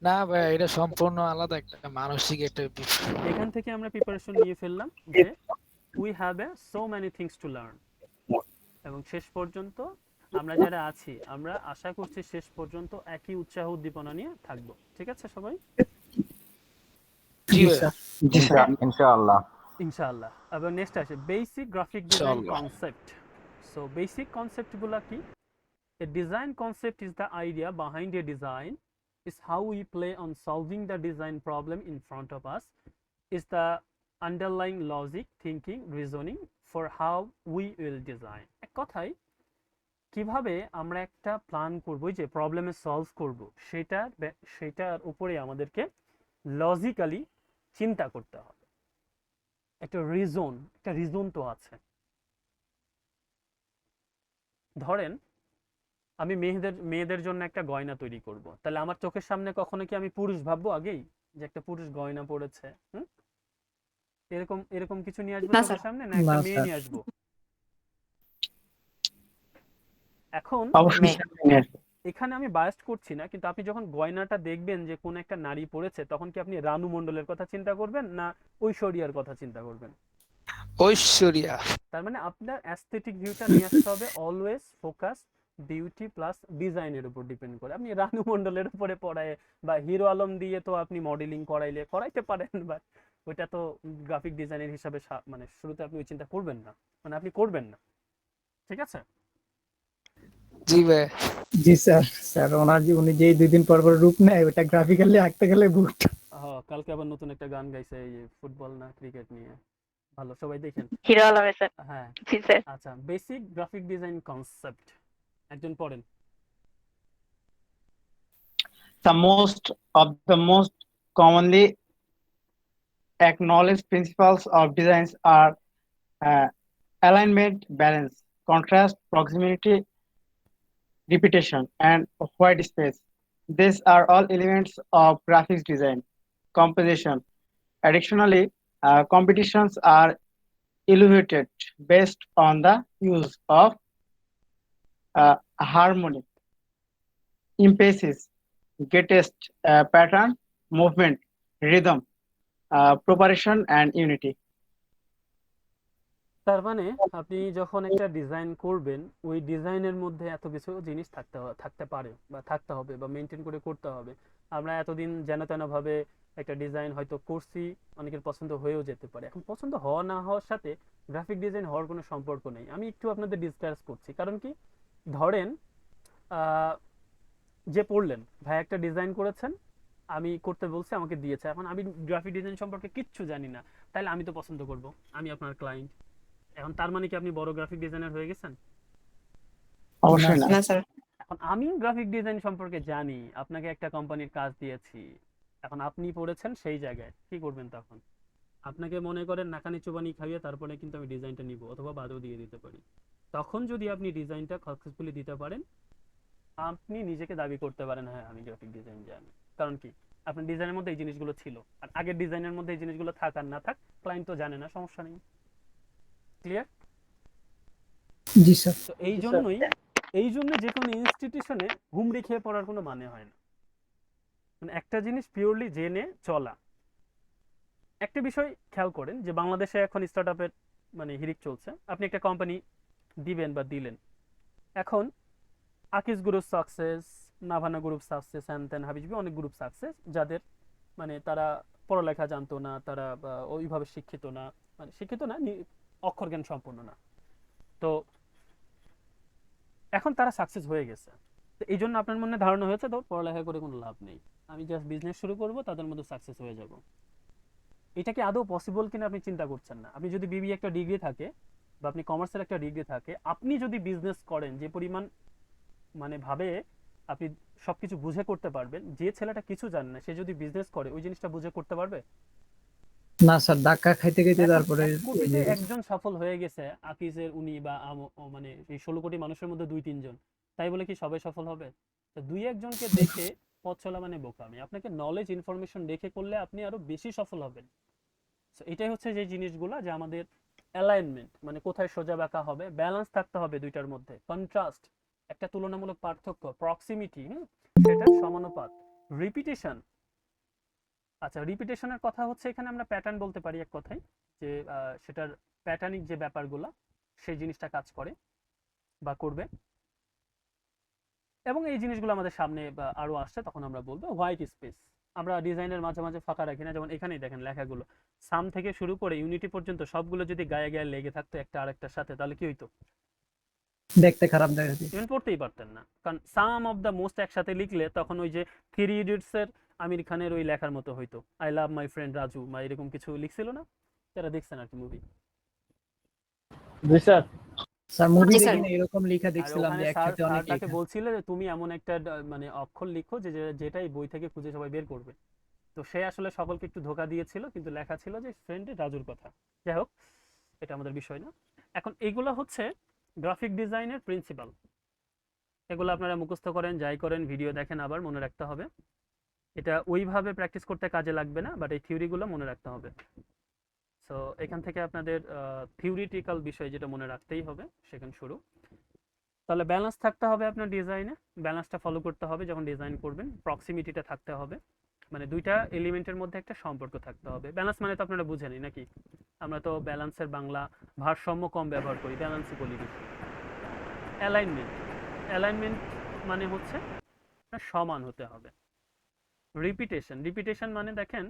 না ভাই, এটা সম্পূর্ণ আলাদা একটা মানসিক একটা বিষয়। এখান থেকে আমরা প্রিপারেশন নিয়ে ফেললাম যে we have so many things to learn, এবং শেষ পর্যন্ত আমরা যারা আছি, আমরা আশা করছি শেষ পর্যন্ত একই উৎসাহ উদ্দীপনা নিয়ে থাকবো। ঠিক আছে সবাই? জি ভাই। জি স্যার, ইনশাআল্লাহ। ইনশাআল্লাহ। এবার নেক্সট আসে বেসিক গ্রাফিক ডিজাইন ইনশাআল্লাহ। কনসেপ্ট। সো বেসিক কনসেপ্টগুলো কি? A design concept is the idea behind a design, is how we play on solving the design problem in front of us, is the underlying logic, thinking, reasoning for how we will design. এক কথায় কিভাবে আমরা একটা plan করব, যে প্রবলেমে solve করব, সেটার উপরে আমাদেরকে লজিক্যালি চিন্তা করতে হবে। একটা রিজন তো আছে। ধরেন আমি মেয়েদের জন্য একটা গয়না তৈরি করব, তাহলে আমার চোখের সামনে কখনো কি আমি পুরুষ ভাববো আগেই, যে একটা পুরুষ গয়না পরেছে? এরকম কিছু নিয়ে আসবো না, চোখের স্যার। সামনে, না একটা না, মেয়ে স্যার। নিয়ে আসবো? এখন এখানে আমি বায়াস্ট করছি না, কিন্তু আপনি যখন গয়নাটা দেখবেন যে কোন একটা নারী পরেছে, তখন কি আপনি রানু মণ্ডলের কথা চিন্তা করবেন, না ঐশ্বরিয়ার কথা চিন্তা করবেন? ঐশ্বরিয়া। তার মানে আপনার অ্যাস্থেটিক ভিউটা নিয়ে আসতে হবে অলওয়েজ ফোকাস বিউটি প্লাস ডিজাইনের উপর ডিপেন্ড করে। আপনি রানু মণ্ডলের উপরে পড়ায় বা হিরো আলম দিয়ে তো আপনি মডেলিং করাইতে পারেন, বাট ওইটা তো গ্রাফিক ডিজাইনের হিসাবে মানে শুরুতে আপনি ওই চিন্তা করবেন না, মানে আপনি করবেন না। ঠিক আছে? জি ভাই। জি স্যার। স্যার উনি যে 2 দিন পর পর রূপ নেয়, ওটা গ্রাফিক্যালি আঁকতে গেলে বহুত। কালকে আবার নতুন একটা গান গাইছে, এই ফুটবল না ক্রিকেট নিয়ে, ভালো, সবাই দেখেন। হিরো আলমের স্যার। হ্যাঁ, জি স্যার। আচ্ছা, বেসিক গ্রাফিক ডিজাইন কনসেপ্ট একজন পড়েন। The most commonly acknowledged principles of designs are alignment, balance, contrast, proximity, repetition, and white space. These are all elements of graphics design composition. Additionally, competitions are evaluated based on the use of harmony, emphasis, greatest pattern, movement, rhythm, preparation, and unity. তার মানে আপনি যখন একটা design করবেন, ওই ডিজাইনের মধ্যে এত কিছু জিনিস থাকতে পারে বা থাকতে হবে বা মেনটেন করে করতে হবে। আমরা এতদিন যেন তেন ভাবে একটা ডিজাইন হয়তো করছি, অনেকের পছন্দ হয়েও যেতে পারে। এখন পছন্দ হওয়া না হওয়ার সাথে গ্রাফিক ডিজাইন হওয়ার কোনো সম্পর্ক নেই। আমি একটু আপনাদের ডিসকাস করছি, কারণ কি, ধরেন যে পড়লেন, ভাই একটা ডিজাইন করেছেন, আমি করতে বলছি, আমাকে দিয়েছে, এখন আমি গ্রাফিক ডিজাইন সম্পর্কে কিচ্ছু জানি না, তাহলে আমি তো পছন্দ করব, আমি আপনার ক্লায়েন্ট। এখন তার মানে কি আপনি বড় গ্রাফিক ডিজাইনার হয়ে গেছেন? অবশ্যই না। না স্যার। এখন আমি গ্রাফিক ডিজাইন সম্পর্কে জানি, আপনাকে একটা কোম্পানির কাজ দিয়েছি, এখন আপনি পড়েছেন সেই জায়গায়, কি করবেন তখন? আপনাকে মনে করেন নাকানি চুবানি খাইয়ে তারপরে কিন্তু আমি ডিজাইনটা নিব, অথবা বাদও দিয়ে দিতে পারি। তখন যদি আপনি ডিজাইনটা সাকসেসফুলি দিতে পারেন, আপনি নিজেকে দাবি করতে পারেন হ্যাঁ আমি গ্রাফিক ডিজাইন জানি। কারণ কি, আপনার ডিজাইনের মধ্যে এই জিনিসগুলো ছিল, আর আগের ডিজাইনের মধ্যে এই জিনিসগুলো থাক আর না থাক, ক্লায়েন্ট তো জানে না, সমস্যা নেই। ক্লিয়ার? জি স্যার। তো এই জন্য যে কোনো ইনস্টিটিউশনে হুমড়ি খেয়ে পড়ার কোনো মানে হয় না। মানে একটা জিনিস পিওরলি জেনে চলা। একটা বিষয় খেয়াল করেন যে বাংলাদেশে এখন স্টার্টআপের মানে হিড়িক চলছে। আপনি একটা কোম্পানি দিবেন বা দিলেন, এখন Akij group success, Navana group success, হ্যান ত্যান হাবিজবি অনেক গ্রুপ সাকসেস, যাদের মানে তারা পড়ালেখা জানতো না, তারা ওইভাবে শিক্ষিত না, মানে শিক্ষিত না, অক্ষর জ্ঞান সম্পন্ন না, তো এখন তারা সাকসেস হয়ে গেছে। তো এই জন্য আপনার মনে ধারণা হয়েছে তো পড়ালেখা করে কোনো লাভ নেই, আমি জাস্ট বিজনেস শুরু করব, তাদের মধ্যে সাকসেস হয়ে যাব। এটা কি আদৌ পসিবল কিনা আপনি চিন্তা করছেন না। আপনি যদি বিবি একটা ডিগ্রি থাকে, বা আপনি কমার্সের একটা ডিগ্রি থাকে, আপনি যদি বিজনেস করেন, যে পরিমাণ মানে ভাবে আপনি সবকিছু বুঝে করতে পারবেন, যে ছেলেটা কিছু জানে না সে যদি বিজনেস করে ওই জিনিসটা বুঝে করতে পারবে? না স্যার, ধাক্কা খাইতে খাইতে তারপরে এক কোটিতে একজন সফল হয়ে গেছে, আকিজের উনি বা মানে এই 16 কোটি মানুষের মধ্যে 2-3 জন, তাই বলে কি সবাই সফল হবে? তো 2-1 জনকে দেখে পথ চলা মানে বোকামি। আপনাকে নলেজ ইনফরমেশন দেখে করলে আপনি আরো বেশি সফল হবেন। তো এটাই হচ্ছে যে জিনিসগুলো, যে আমাদের অ্যালাইনমেন্ট, মানে কোথায় সোজা বাঁকা হবে, ব্যালেন্স থাকতে হবে দুইটার মধ্যে, কন্ট্রাস্ট, একটা তুলনামূলক পার্থক্য, প্রক্সিমিটি, সেটার সমানুপাত, রিপিটেশন। আচ্ছা, রিপিটেশনের কথা হচ্ছে এখানে আমরা প্যাটার্ন বলতে পারি এক কথায়, যে সেটার প্যাটার্নিক যে ব্যাপারগুলো সেই জিনিসটা কাজ করে বা করবে, এবং এই জিনিসগুলো আমাদের সামনে আরো আসছে, তখন আমরা বলবো হোয়াইট স্পেস। আমরা ডিজাইনের মাঝে মাঝে ফাঁকা রাখি না, যেমন এখানেই দেখেন লেখাগুলো সাম থেকে শুরু করে ইউনিটি পর্যন্ত সবগুলো যদি গায়ে গায়ে লেগে থাকতো একটা আরেকটার সাথে, তাহলে কি হইতো? দেখতে খারাপ দেখাচ্ছে। ইভেন পড়তেই পারতেন না, কারণ সাম অফ দ্য মোস্ট একসাথে লিখলে তখন ওই যে 3 ইডিয়টস এর আমির খানের ওই লেখার মতো হইতো, I love my friend Raju বা এরকম কিছু লিখছিল না, যারা দেখছেন আর কি মুভি। জি স্যার। স্যার মুভি জি, দেখি স্যার। না, এরকম লেখা আর দেখছিলাম ওখানে যে একসাথে অনেক তাকে লেখা। বলছিল যে তুমি এমন একটা মানে অক্ষর লিখো যেটাই বই থেকে খুঁজে সবাই বের করবে। তো সে আসলে সকলকে একটু ধোকা দিয়েছিল, কিন্তু লেখা ছিল যে ফ্রেন্ডের রাজুর কথা। যাই হোক, এটা আমাদের বিষয় না। এখন এগুলো হচ্ছে গ্রাফিক ডিজাইনের প্রিন্সিপাল। এগুলো আপনারা মুখস্থ করেন, যাই করেন, ভিডিও দেখেন, আবার মনে রাখতে হবে। এটা ওইভাবে প্র্যাকটিস করতে কাজে লাগবে না, বাট এই থিওরিগুলো মনে রাখতে হবে। সো এখান থেকে আপনাদের থিওরিটিক্যাল বিষয় যেটা মনে রাখতেই হবে, সেখানে শুরু। তাহলে ব্যালেন্স থাকতে হবে আপনার ডিজাইনে, ব্যালেন্সটা ফলো করতে হবে যখন ডিজাইন করবেন। প্রক্সিমিটিটা থাকতে হবে, মানে দুইটা এলিমেন্টের মধ্যে একটা সম্পর্ক থাকতে হবে। ব্যালেন্স মানে তো আপনারা বুঝেনই নাকি, আমরা তো ব্যালেন্সের বাংলা ভারসাম্য কম ব্যবহার করি, ব্যালেন্সই বলি বেশি। অ্যালাইনমেন্ট মানে হচ্ছে সমান হতে হবে। রিপিটেশন মানে দেখেন,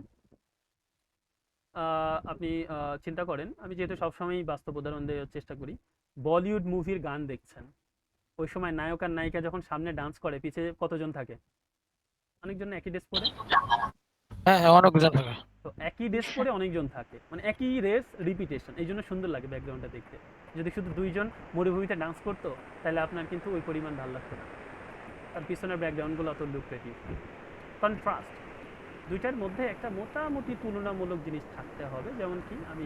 আপনি চিন্তা করেন, আমি যেহেতু সবসময়ই বাস্তব উদাহরণ দেওয়ার চেষ্টা করি, বলিউড মুভির গান দেখছেন, ওই সময় নায়ক আর নায়িকা যখন সামনে ডান্স করে, পিছিয়ে কতজন থাকে? অনেকজন একই ড্রেস পরে। হ্যাঁ হ্যাঁ, অনেকজন থাকে। তো একই ড্রেস পরে অনেকজন থাকে, মানে একই রেস, রিপিটেশন, এই জন্য সুন্দর লাগে ব্যাকগ্রাউন্ডটা দেখতে। যদি শুধু 2জন মরুভূমিতে ডান্স করতো, তাহলে আপনার কিন্তু ওই পরিমাণ ভালো লাগতো না, তার পিছনের ব্যাকগ্রাউন্ডগুলো অত লুক্রেটিভ। কন্ট্রাস্ট, দুইটার মধ্যে একটা মোটামুটি তুলনামূলক জিনিস থাকতে হবে। যেমন কি, আমি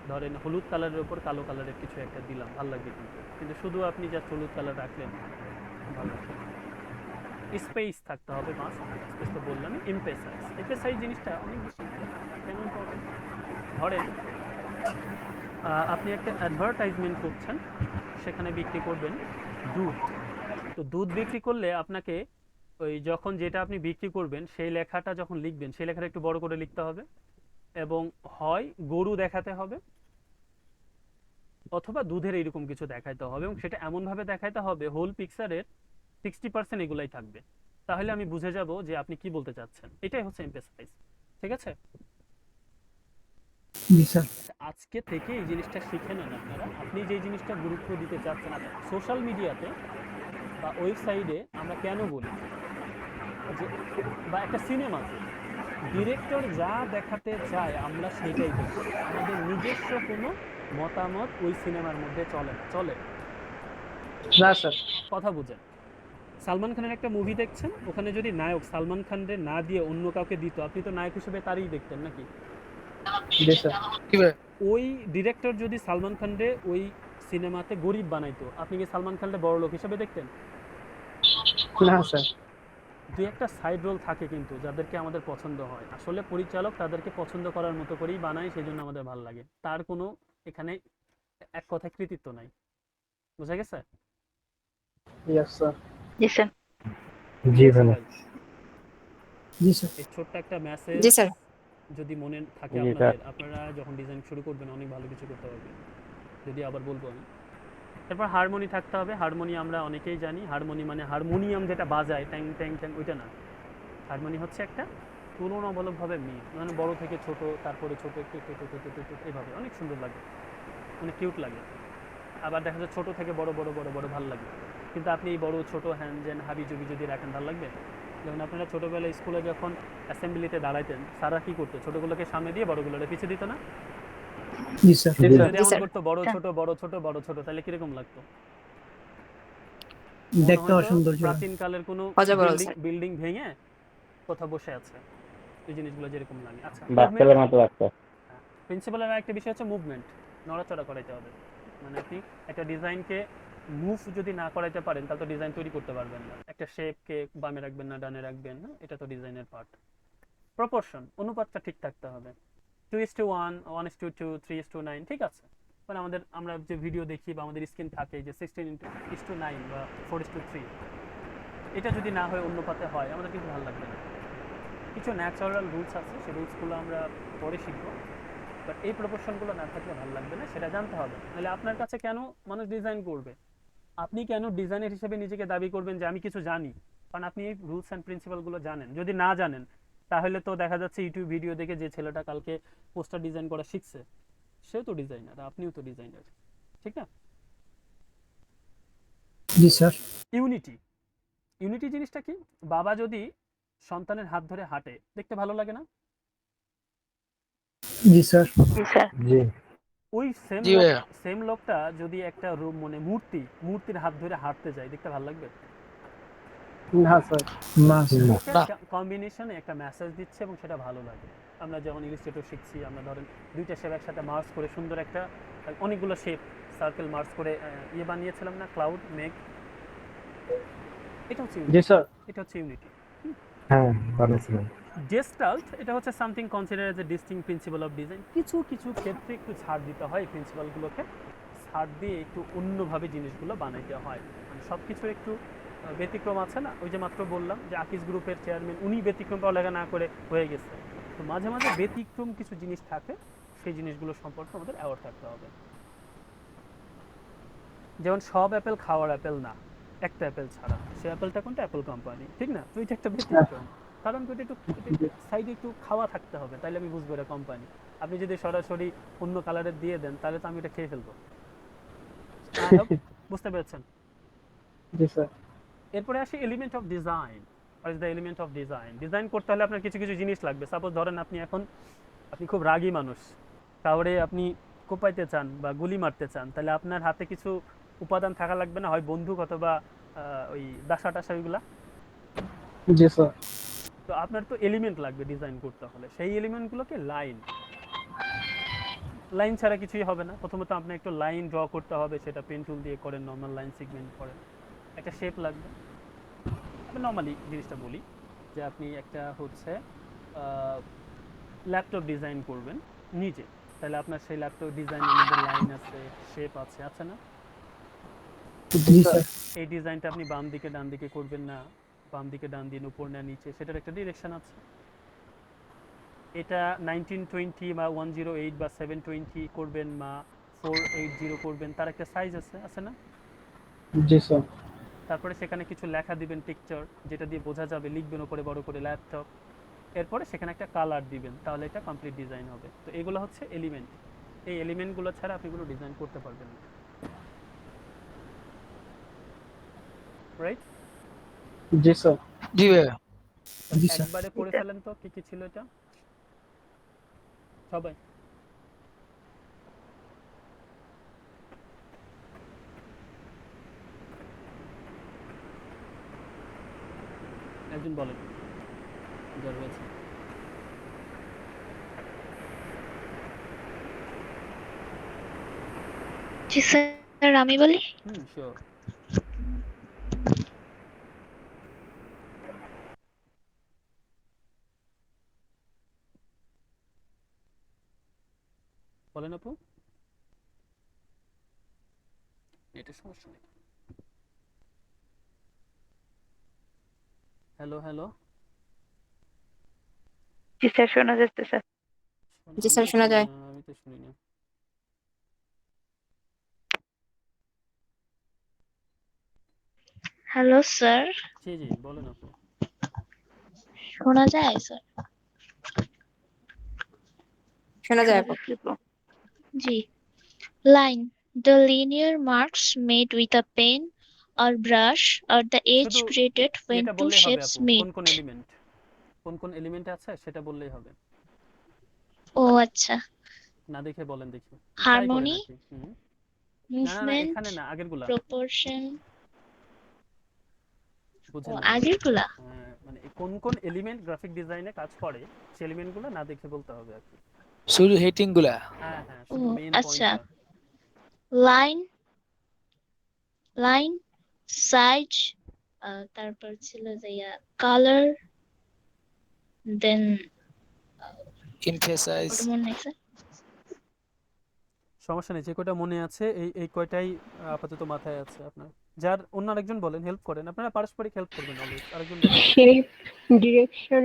ধরেন হলুদ কালারের উপর কালো কালারের কিছু একটা দিলাম, ভালো লাগবে, কিন্তু শুধু আপনি জাস্ট হলুদ কালার রাখলেন, ভালো লাগবে না। স্পেস থাকতে হবে, মাস স্পেস তো বললাম। এমফেসাইজ জিনিসটা অনেক বেশি কেন ইম্পর্টেন্ট। ধরেন আপনি একটা অ্যাডভার্টাইজমেন্ট করছেন, সেখানে বিক্রি করবেন দুধ। তো দুধ বিক্রি করলে আপনাকে ওই যখন যেটা আপনি বিক্রি করবেন সেই লেখাটা যখন লিখবেন, সেই লেখাটা একটু বড় করে লিখতে হবে, এবং হয় গরু দেখাতে হবে অথবা দুধের এইরকম কিছু দেখাইতে হবে, এবং সেটা এমনভাবে দেখাইতে হবে হোল পিকচারের 60% এগুলাই থাকবে। তাহলে আমি বুঝে যাব যে আপনি কি বলতে চাচ্ছেন। এটাই হচ্ছে এমফেসাইজ। ঠিক আছে? জি স্যার। আজকে থেকে এই জিনিসটা শিখে নেন আপনারা। আপনি যে জিনিসটা গুরুত্ব দিতে চাচ্ছেন, আচ্ছা সোশ্যাল মিডিয়াতে বা ওয়েবসাইটে আমরা কেন বলি যে, বা একটা সিনেমাতে ডিরেক্টর যা দেখাতে চায় আমরা সেটাই দেখব, আমাদের নিজস্ব কোনো মতামত ওই সিনেমার মধ্যে চলে না। চলে? না স্যার। কথা বুঝেন। সালমান খানের একটা মুভি দেখছেন, ওখানে যদি নায়ক সালমান খানরে না দিয়ে অন্য কাউকে দিত, আপনি তো নায়ক হিসেবে তারই দেখতেন নাকি? জি স্যার। কি ভাই? ওই ডিরেক্টর যদি সালমান খানরে ওই সিনেমাতে গরিব বানাইতো, আপনি কি সালমান খানরে বড় লোক হিসেবে দেখতেন? না স্যার। দুই একটা সাইড রোল থাকে কিন্তু যাদেরকে আমাদের পছন্দ হয়, আসলে পরিচালক তাদেরকে পছন্দ করার মতো করেই বানায়, সেই জন্য আমাদের ভালো লাগে। তার কোনো এখানে এক কথায় কৃতিত্ব নাই। বুঝা গেছে? Yes sir. জি স্যার। জি বুঝেছেন ভাইয়া। ভাই? জি স্যার। এই ছোট্ট একটা মেসেজ জি স্যার। যদি মনে থাকে জি স্যার। আপনারা যখন ডিজাইন শুরু করবেন অনেক ভালো কিছু করতে পারবেন। যদি আবার বলবো আমি, এরপর হারমোনি থাকতে হবে। হারমোনি আমরা অনেকেই জানি, হারমোনি মানে হারমোনিয়াম যেটা বাজায় ট্যাং ট্যাং ট্যাং, ওইটা না। হারমোনি হচ্ছে একটা তুলনামূলকভাবে মিল, মানে বড় থেকে ছোট, তারপরে ছোট একটু একটু একটু একটু একটু একটু, এভাবে অনেক সুন্দর লাগে, অনেক কিউট লাগে। আবার দেখা যায় ছোট থেকে বড় বড় বড় বড় ভালো লাগে। কিন্তু আপনি এই বড় ছোট হ্যান যেন হাবি জুবি যদি রাখেন ভালো লাগবে? যেমন আপনারা ছোটোবেলায় স্কুলে যখন অ্যাসেম্বলিতে দাঁড়াইতেন, স্যাররা কী করতো, ছোটোগুলোকে সামনে দিয়ে বড়গুলোকে পিছিয়ে দিত না? জি স্যার। জি স্যার। যদি জি এমন স্যার। করতো বড় হ্যাঁ। ছোট বড় ছোট বড় ছোট, তাহলে কিরকম লাগতো? মনে দেখতে হয়তো অসুন্দর ছিল। প্রাচীন কালের কোনো অজগর বিল্ডিং স্যার। বিল্ডিং ভেঙে কোথাও বসে আছে, এই জিনিসগুলো যেরকম লাগে। আচ্ছা, বাচ্চাদের মতো লাগতো। প্রিন্সিপালের একটা বিষয় হচ্ছে মুভমেন্ট, নড়াচড়া করাইতে হবে। মানে আপনি একটা ডিজাইনকে মুভ যদি না করাইতে পারেন তাহলে তো ডিজাইন তৈরি করতে পারবেন না। একটা শেপকে বামে রাখবেন না ডানে রাখবেন না, এটা তো ডিজাইনের পার্ট। প্রপোর্শন, অনুপাতটা ঠিক থাকতে হবে। 2:1, 1:2, 3:9, ঠিক আছে। মানে আমরা যে ভিডিও দেখি বা আমাদের স্ক্রিন থাকে যে 16:9 বা 4:3, এটা যদি না হয় অনুপাতে হয়, আমাদের কিন্তু ভালো লাগবে না। কিছু ন্যাচারাল রুলস আছে, সেই রুলসগুলো আমরা পরে শিখবো। বাট এই প্রপোর্শনগুলো না থাকলে ভালো লাগবে না, সেটা জানতে হবে। নাহলে আপনার কাছে কেন মানুষ ডিজাইন করবে? আপনি কেন ডিজাইনার হিসেবে নিজেকে দাবি করবেন যে আমি কিছু জানি? কারণ আপনি এই রুলস অ্যান্ড প্রিন্সিপালগুলো জানেন। যদি না জানেন তাহলে তো দেখা যাচ্ছে ইউটিউব ভিডিও দেখে যে ছেলেটা কালকে পোস্টার ডিজাইন করা শিখছে, সেও তো ডিজাইনার, আপনিও তো ডিজাইনার, ঠিক না? জি স্যার। ইউনিটি, ইউনিটি জিনিসটা কি? বাবা যদি সন্তানের হাত ধরে হাঁটে, দেখতে ভালো লাগে না? জি স্যার। জি স্যার। জি ওই সেম জি ভাইয়া। সেম লোকটা যদি একটা রূপ মানে মূর্তির হাত ধরে হাঁটতে যায়, দেখতে ভালো লাগবে? না স্যার। না স্যার। না। দুইটা কম্বিনেশনে একটা মেসেজ দিচ্ছে এবং সেটা ভালো লাগে। আমরা যখন ইলাস্ট্রেটর শিখছি, আমরা ধরেন দুইটা শেপ একসাথে মার্জ করে সুন্দর একটা, অনেকগুলো শেপ সার্কেল মার্জ করে ইয়ে বানিয়েছিলাম না, ক্লাউড মেঘ। এটা হচ্ছে জি ইউনিটি। স্যার। এটা হচ্ছে ইউনিটি। হ্যাঁ বানিয়েছিলাম। গেস্টাল্ট, এটা হচ্ছে something consider as a distinct principal of design. কিছু কিছু ক্ষেত্রে একটু ছাড় দিতে হয়, প্রিন্সিপালগুলোকে ছাড় দিয়ে একটু অন্যভাবে জিনিসগুলো বানাইতে হয়। মানে সব কিছু একটু ব্যতিক্রম আছে না? ওই যে মাত্র বললাম যে আকিজ গ্রুপের চেয়ারম্যান, উনি ব্যতিক্রম পড়ালেখা না করে হয়ে গেছে। তো মাঝে মাঝে ব্যতিক্রম কিছু জিনিস থাকে, সেই জিনিসগুলো সম্পর্কে আমাদের অ্যাওয়ার থাকতে হবে। যেমন সব অ্যাপেল খাওয়ার অ্যাপেল না, একটা অ্যাপেল ছাড়া। সে অ্যাপেলটা কোনটা? অ্যাপেল কোম্পানি, ঠিক না? তো এটা একটা ব্যতিক্রম। কারণ ওটা একটু সাইডে একটু খাওয়া থাকতে হবে, তাইলে আমি বুঝবো এটা কোম্পানি। আপনি যদি সরাসরি অন্য কালারের দিয়ে দেন তাহলে তো আমি এটা খেয়ে ফেলবো। আই হোপ বুঝতে পেরেছেন। জি স্যার। এরপরে আসি element of design. What is the element of design? Design করতে হলে আপনার কিছু কিছু জিনিস লাগবে। সাপোজ ধরেন আপনি খুব রাগী মানুষ, কাউরে আপনি কোপাইতে চান বা গুলি মারতে চান, তাহলে আপনার হাতে কিছু উপাদান থাকা লাগবে না? হয় বন্দুক অথবা ওই দাসা টাসা, ওইগুলা। জি স্যার। তো আপনার তো এলিমেন্ট লাগবে ডিজাইন করতে হলে, সেই এলিমেন্টগুলোকে লাইন। লাইন ছাড়া কিছুই হবে না। প্রথমত আপনি একটু লাইন ড্র করতে হবে, সেটা পেন টুল দিয়ে করেন, নর্মাল লাইন সেগমেন্ট করেন। একটা শেপ লাগবে। আমি নর্মালি জিনিসটা বলি যে আপনি একটা হচ্ছে ল্যাপটপ ডিজাইন করবেন নিজে, তাহলে আপনার সেই ল্যাপটপ ডিজাইনের মধ্যে লাইন আছে, শেপ আছে না? জি স্যার। এই ডিজাইনটা আপনি বাম দিকে ডান দিকে করবেন না, বাম দিকে ডান দিন, উপর না নিচে, সেটার একটা ডিরেকশন আছে। এটা 1920 বা 108 বা 720 করবেন বা 480 করবেন, তার একটা সাইজ আছে না? জি স্যার। তারপরে সেখানে কিছু লেখা দিবেন, পিকচার, যেটা দিয়ে বোঝা যাবে, লিখবেন উপরে বড় করে ল্যাপটপ। এরপরে সেখানে একটা কালার দিবেন, তাহলে এটা কমপ্লিট ডিজাইন হবে। তো এগুলো হচ্ছে এলিমেন্ট, এই এলিমেন্টগুলো ছাড়া আপনি কোনো ডিজাইন করতে পারবেন না, রাইট? জি স্যার। জি ভাইয়া। জি স্যার। একবারে পড়ে ফেলেন তো কি কি ছিল এটা সবাই। একজন বলেন যার রয়েছে। জি স্যার, আমি বলি। শিওর। বলেন আপু। এটা সমস্যা নেই। Hello hello. জি স্যার, শোনা যাচ্ছে স্যার। জি আমি স্যার, তো শোনা শুনি যায়। না, আমি তো শুনি না। হ্যালো স্যার, জি জি বলেন আপু। শোনা যায় স্যার? শোনা যায় আপু। জি। Line. The linear marks made with a pen or brush or the edge শুধু created when এটা two বললেই হবে shapes আপু, meet. কোন কোন এলিমেন্ট, কোন কোন এলিমেন্ট আছে সেটা বললেই হবে, ও আচ্ছা। না দেখে বলেন দেখি, ট্রাই করেন Harmony, আর কি। না না না, movement, এখানে না, আগেরগুলা proportion. ও বুঝেন নাই। আগেরগুলা? মানে কোন কোন এলিমেন্ট গ্রাফিক ডিজাইনে কাজ করে সেই এলিমেন্টগুলো না দেখে বলতে হবে আর কি। শুধু হেটিং গুলা। হ্যাঁ হ্যাঁ, ও শুধু মেইন আচ্ছা। পয়েন্টটা। Line, line, size, তারপর ছিল যে color, then এমফেসাইজ। ওটা মনে নেই স্যার। সমস্যা নেই, যে কয়টা মনে আছে এই এই কয়টাই আপাতত মাথায় আছে আপনার। যার অন্য আরেকজন বলেন, হেল্প করেন, আপনারা পারস্পরিক হেল্প করবেন অলওয়েজ। আরেকজন বলেন। Shape, direction,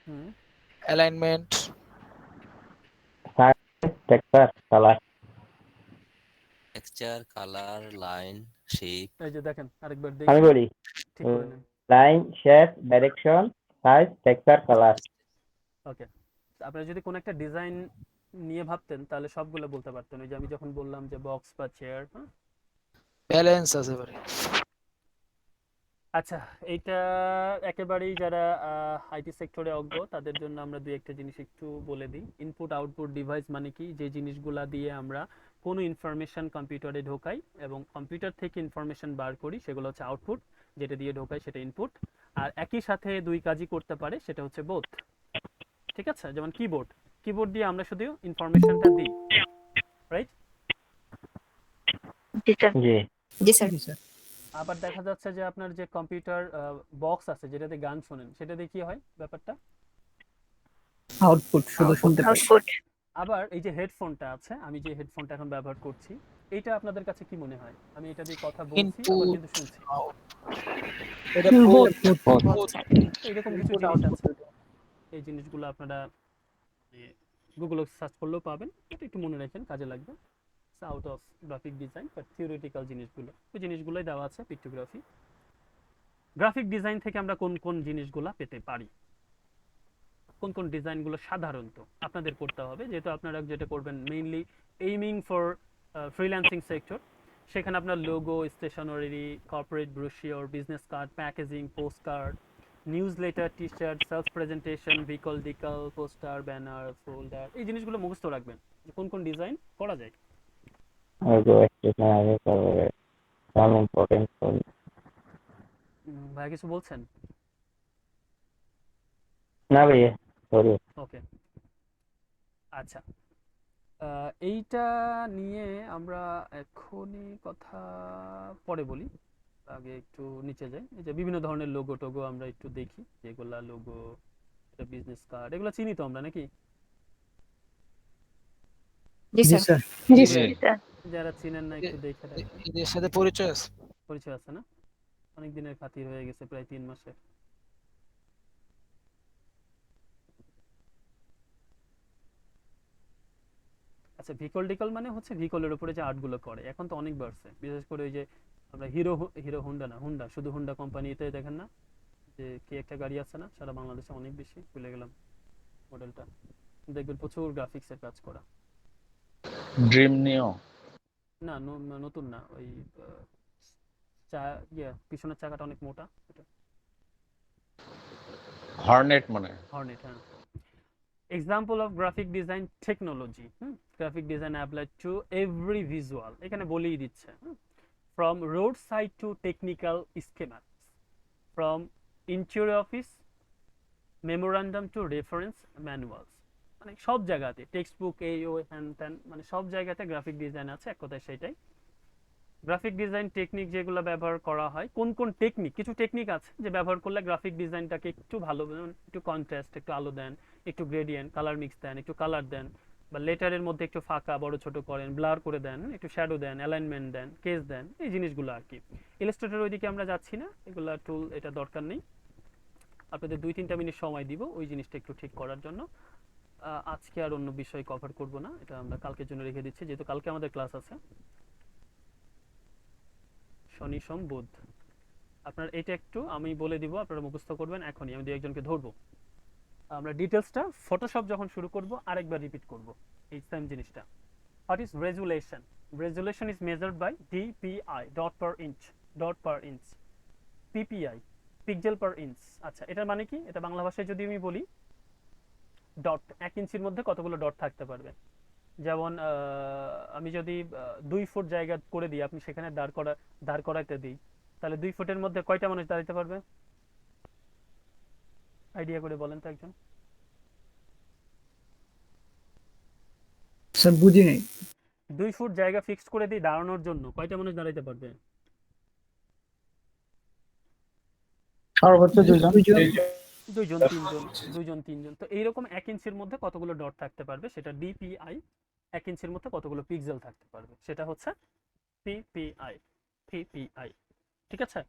hmm alignment. Size, texture, colour. Texture, colour, line, shape. এই যে দেখেন, আরেকবার আমি দেখি বলি, ঠিক করে নেন। Line, shape, direction, size, texture, colour. Okay, আপনারা যদি কোনো একটা ডিজাইন নিয়ে ভাবতেন তাহলে সবগুলো বলতে পারতেন। ওই যে আমি যখন বললাম যে বক্স বা চেয়ার। হ্যাঁ ব্যালেন্স আছে পারে। আচ্ছা, এইটা একেবারেই যারা আইটি সেক্টরে অজ্ঞ তাদের জন্য আমরা দুই একটা জিনিস একটু বলে দিই। ইনপুট আউটপুট ডিভাইস মানে কি, যে জিনিসগুলা দিয়ে আমরা কোনো ইনফরমেশন কম্পিউটারে ঢোকাই এবং কম্পিউটার থেকে ইনফরমেশন বার করি, সেগুলো হচ্ছে আউটপুট। যেটা দিয়ে ঢোকাই সেটা ইনপুট। আর একই সাথে দুই কাজই করতে পারে, সেটা হচ্ছে বোথ। ঠিক আছে, যেমন কিবোর্ড, কিবোর্ড দিয়ে আমরা শুধু ইনফরমেশনটা দিই, রাইট? জি স্যার। জি। জি স্যার। জি স্যার। আবার দেখা যাচ্ছে যে আপনার যে কম্পিউটার বক্স আছে যেটাতে গান শোনেন, সেটা দিয়ে কি হয় ব্যাপারটা? আউটপুট শুধু শুনতে পাই। আউটপুট। আবার এই যে হেডফোনটা আছে, আমি যে হেডফোনটা এখন ব্যবহার করছি, এটা আপনাদের কাছে কি মনে হয়? আমি এটা দিয়ে কথা বলছি আবার ইনপুট, কিন্তু শুনছি। এটা বোথ। বোথ। তো এরকম কিছু জিনিস আছে, এই জিনিসগুলো আপনারা গুগলে সার্চ করলেও পাবেন। এটা একটু মনে রাখেন, কাজে লাগবে। Out of graphic design but theoretical জিনিসগুলো, ওই জিনিসগুলোই দেওয়া আছে। পিক্টোগ্রাফি, গ্রাফিক ডিজাইন থেকে আমরা কোন কোন জিনিসগুলো পেতে পারি, কোন কোন ডিজাইনগুলো সাধারণত আপনাদের করতে হবে, যেহেতু আপনারা যেটা করবেন mainly aiming for freelancing sector. সেখানে আপনার logo, stationery, corporate brochure, business card, packaging, postcard, newsletter, T shirt, sales presentation, vehicle decal, poster, banner, folder, এই জিনিসগুলো মুখস্থ রাখবেন যে কোন কোন ডিজাইন করা যায়। ভাইয়া কিছু বলছেন? না ভাইয়া, সরি। ওকে, আচ্ছা, এইটা নিয়ে আমরা এখনই কথা পরে বলি, আগে একটু নিচে যাই। এই যে বিভিন্ন ধরনের লোগো টোগো আমরা একটু দেখি, যেগুলা লোগো, এটা বিজনেস কার্ড, এগুলো চিনি তো আমরা নাকি? জি জি স্যার। স্যার। জি জি। স্যার। যারা চিনেন না একটু দেখে রাখবেন। এদের সাথে পরিচয় আছে। পরিচয় আছে না? অনেক দিনের খাতির হয়ে গেছে, প্রায় 3 মাসের। আচ্ছা, ভিকল ডিকল মানে হচ্ছে ভিকলের উপরে যে আর্টগুলো করে, এখন তো অনেক বাড়ছে। বিশেষ করে ওই যে আমরা হিরো, হিরো হুন্ডা না, হুন্ডা, শুধু হুন্ডা কোম্পানিতে দেখেন না যে কি একটা গাড়ি আছে না সারা বাংলাদেশে অনেক বেশি, ভুলে গেলাম মডেলটা, দেখবেন প্রচুর গ্রাফিক্সের কাজ করা। ড্রিম নিও, না নতুন না, ওই পিছনের চাকাটা অনেক মোটা, এটা হর্নেট মানে। হর্নেট, হ্যাঁ। Example of graphic design technology, graphic design applied to every visual, এখানে বলেই দিচ্ছে, from road side to technical schemas, from interior office memorandum to reference manuals, মানে সব জায়গাতে টেক্সট বুক এই ও হ্যান ত্যান, মানে সব জায়গাতে গ্রাফিক ডিজাইন আছে, এক কথায় সেটাই। গ্রাফিক ডিজাইন টেকনিক যেগুলো ব্যবহার করা হয়, কোন কোন টেকনিক, কিছু টেকনিক আছে যে ব্যবহার করলে গ্রাফিক ডিজাইনটাকে একটু ভালো, একটু কন্ট্রাস্ট, একটু আলো দেন, একটু গ্রেডিয়েন্ট কালার মিক্স দেন, একটু কালার দেন, বা লেটারের মধ্যে একটু ফাঁকা বড় ছোট করেন, ব্লার করে দেন, একটু শ্যাডো দেন, অ্যালাইনমেন্ট দেন, কেস দেন, এই জিনিসগুলো আর কি। ইলাস্ট্রেটর ওইদিকে আমরা যাচ্ছি না, এগুলা টুল এটা দরকার নেই, আপনাদের 2-3টা মিনিট সময় দিব ওই জিনিসটা একটু ঠিক করার জন্য। আজকে আর অন্য বিষয় কভার করব না, এটা আমরা কালকের জন্য রেখে দিচ্ছি, যেহেতু কালকে আমাদের ক্লাস আছে শনি সোম বুধ। আপনার এটা একটু আমি বলে দিব, আপনারা মুখস্থ করবেন এখনই, আমি 2-1জনকে ধরবো। আমরা ডিটেলসটা ফটোশপ যখন শুরু করব আরেকবার রিপিট করব এই সেম জিনিসটা। What is resolution? Resolution is measured by DPI, dot per inch, dot per inch. PPI, pixel per inch. আচ্ছা, এটার মানে কি? এটা বাংলা ভাষায় যদি আমি বলি, ডট, 1 ইঞ্চির মধ্যে কতগুলো ডট থাকতে পারবে। যেমন আমি যদি 2 ফুট জায়গা করে দিই, আপনি সেখানে দাঁড় করাইতে দিই, তাহলে 2 ফুটের মধ্যে কয়টা মানুষ দাঁড়াতে পারবে? আইডিয়া করে বলেন তো একজন। স্যার বুঝি নাই। 2 ফুট জায়গা ফিক্সড করে দিই দাঁড়ানোর জন্য, কয়টা মানুষ দাঁড়াইতে পারবে? সর্বোচ্চ 2 জন। 2জন 3জন। তো এইরকম 1 ইঞ্চির মধ্যে কতগুলো ডট থাকতে পারবে সেটা ডিপিআই, 1 ইঞ্চির মধ্যে কতগুলো পিক্সেল থাকতে পারবে সেটা হচ্ছে পিপিআই, পিপিআই। ঠিক আছে?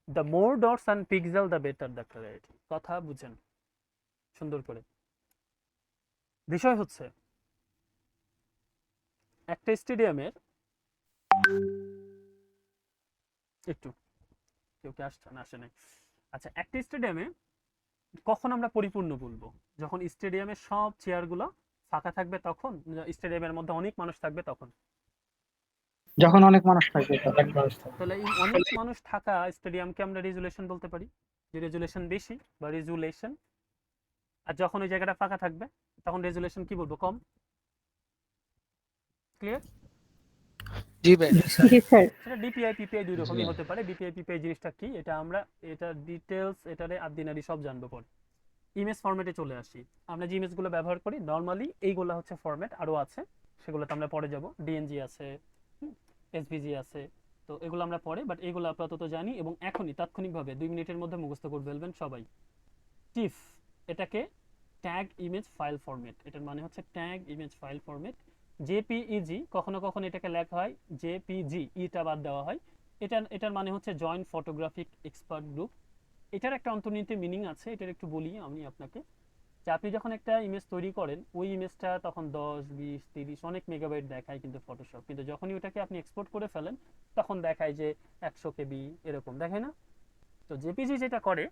The more dots and pixel the better the clarity. কথা বুঝেন সুন্দর করে। বিষয় হচ্ছে একটা স্টেডিয়ামের, একটু কেউ কে আসছে না, আসে নাই। আচ্ছা, একটা স্টেডিয়ামে কখন আমরা পরিপূর্ণ বলবো? যখন স্টেডিয়ামের সব চেয়ারগুলো ফাঁকা থাকবে, তখন স্টেডিয়ামের মধ্যে অনেক মানুষ থাকবে তখন। যখন অনেক মানুষ থাকবে তাহলে এই অনেক মানুষ থাকা স্টেডিয়ামকে আমরা রেজুলেশন বলতে পারি, যে রেজুলেশন বেশি বা রেজুলেশন। আর যখন ওই জায়গাটা ফাঁকা থাকবে তখন রেজুলেশন কি বলবো? কম। ক্লিয়ার? জি ভাই। সেটা ডিপিআই পিপিআই দুই রকমই হতে পারে। ডিপিআই পিপিআই জিনিসটা কি, এটা আমরা এটা ডিটেলস, এটারে আদিনারি সব জানবো পরে। ইমেজ ফরম্যাটে চলে আসি। আমরা যে ইমেজগুলো ব্যবহার করি নর্মালি এইগুলো হচ্ছে ফরম্যাট, আরও আছে সেগুলোতে আমরা পরে যাব। ডিএনজি আছে, এসভিজি আছে, তো এগুলো আমরা পরে, বাট এগুলো আপাতত জানি এবং এখনই তাৎক্ষণিকভাবে 2 মিনিটের মধ্যে মুখস্থ করে ফেলবেন সবাই। টিফ, এটাকে ট্যাগ ইমেজ ফাইল ফরম্যাট, এটার মানে হচ্ছে tag image file format. JPEG, কখনো কখনো এটাকে লেখা হয় জেপিজি, ইটা বাদ দেওয়া হয়। এটার মানে হচ্ছে জয়েন্ট ফটোগ্রাফিক এক্সপার্ট গ্রুপ। এটার একটা অন্তর্নিহিত মিনিং আছে, এটার একটু বলি আমি আপনাকে। যে আপনি যখন একটা ইমেজ তৈরি করেন, ওই ইমেজটা তখন 10, 20, 30 অনেক মেগাবাইট দেখায় কিন্তু ফটোশপ, কিন্তু যখনই ওটাকে আপনি এক্সপোর্ট করে ফেলেন তখন দেখায় যে 100 কেবি এরকম দেখায় না? তো জেপিজি যেটা করে,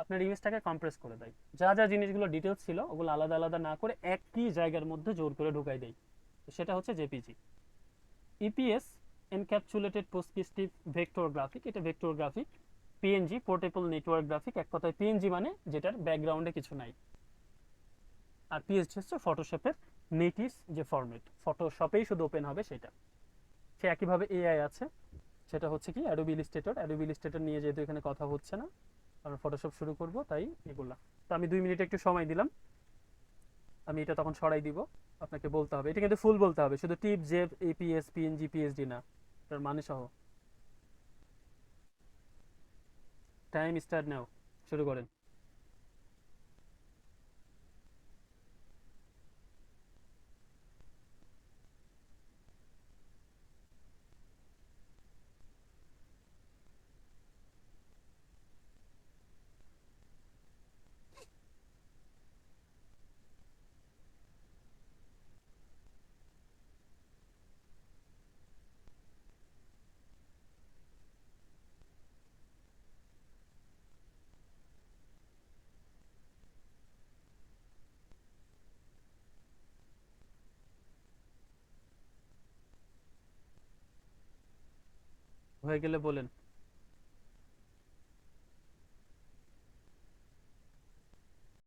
আপনার ইমেজটাকে কম্প্রেস করে দেয়, যা যা জিনিসগুলো ডিটেলস ছিল ওগুলো আলাদা আলাদা না করে একই জায়গার মধ্যে জোর করে ঢুকাই দেয়, তো সেটা হচ্ছে JPEG. EPS, encapsulated prescriptive vector graphic, এটা vector graphic. PNG, portable network graphic, এক কথায় পিএনজি মানে যেটার ব্যাকগ্রাউন্ডে কিছু নাই। আর পিএসডি হচ্ছে ফটোশপের নেটিভ যে ফরম্যাট, ফটোশপেই শুধু ওপেন হবে সেটা। সে একইভাবে এআই আছে, সেটা হচ্ছে কি অ্যাডোবি ইলাস্ট্রেটর। অ্যাডোবি ইলাস্ট্রেটর নিয়ে যেহেতু এখানে কথা হচ্ছে না, কারণ ফটোশপ শুরু করব, তাই এগুলা। তো আমি 2 মিনিট একটু সময় দিলাম, আমি এটা তখন সরাই দিব, আপনাকে বলতে হবে। এটা কিন্তু ফুল বলতে হবে, শুধু টিপ, জেপ, এপিএস, পিএনজি, পিএসডি না, এটার মানে সহ। টাইম স্টার্ট নাও, শুরু করেন। হয়ে গেলে বলেন।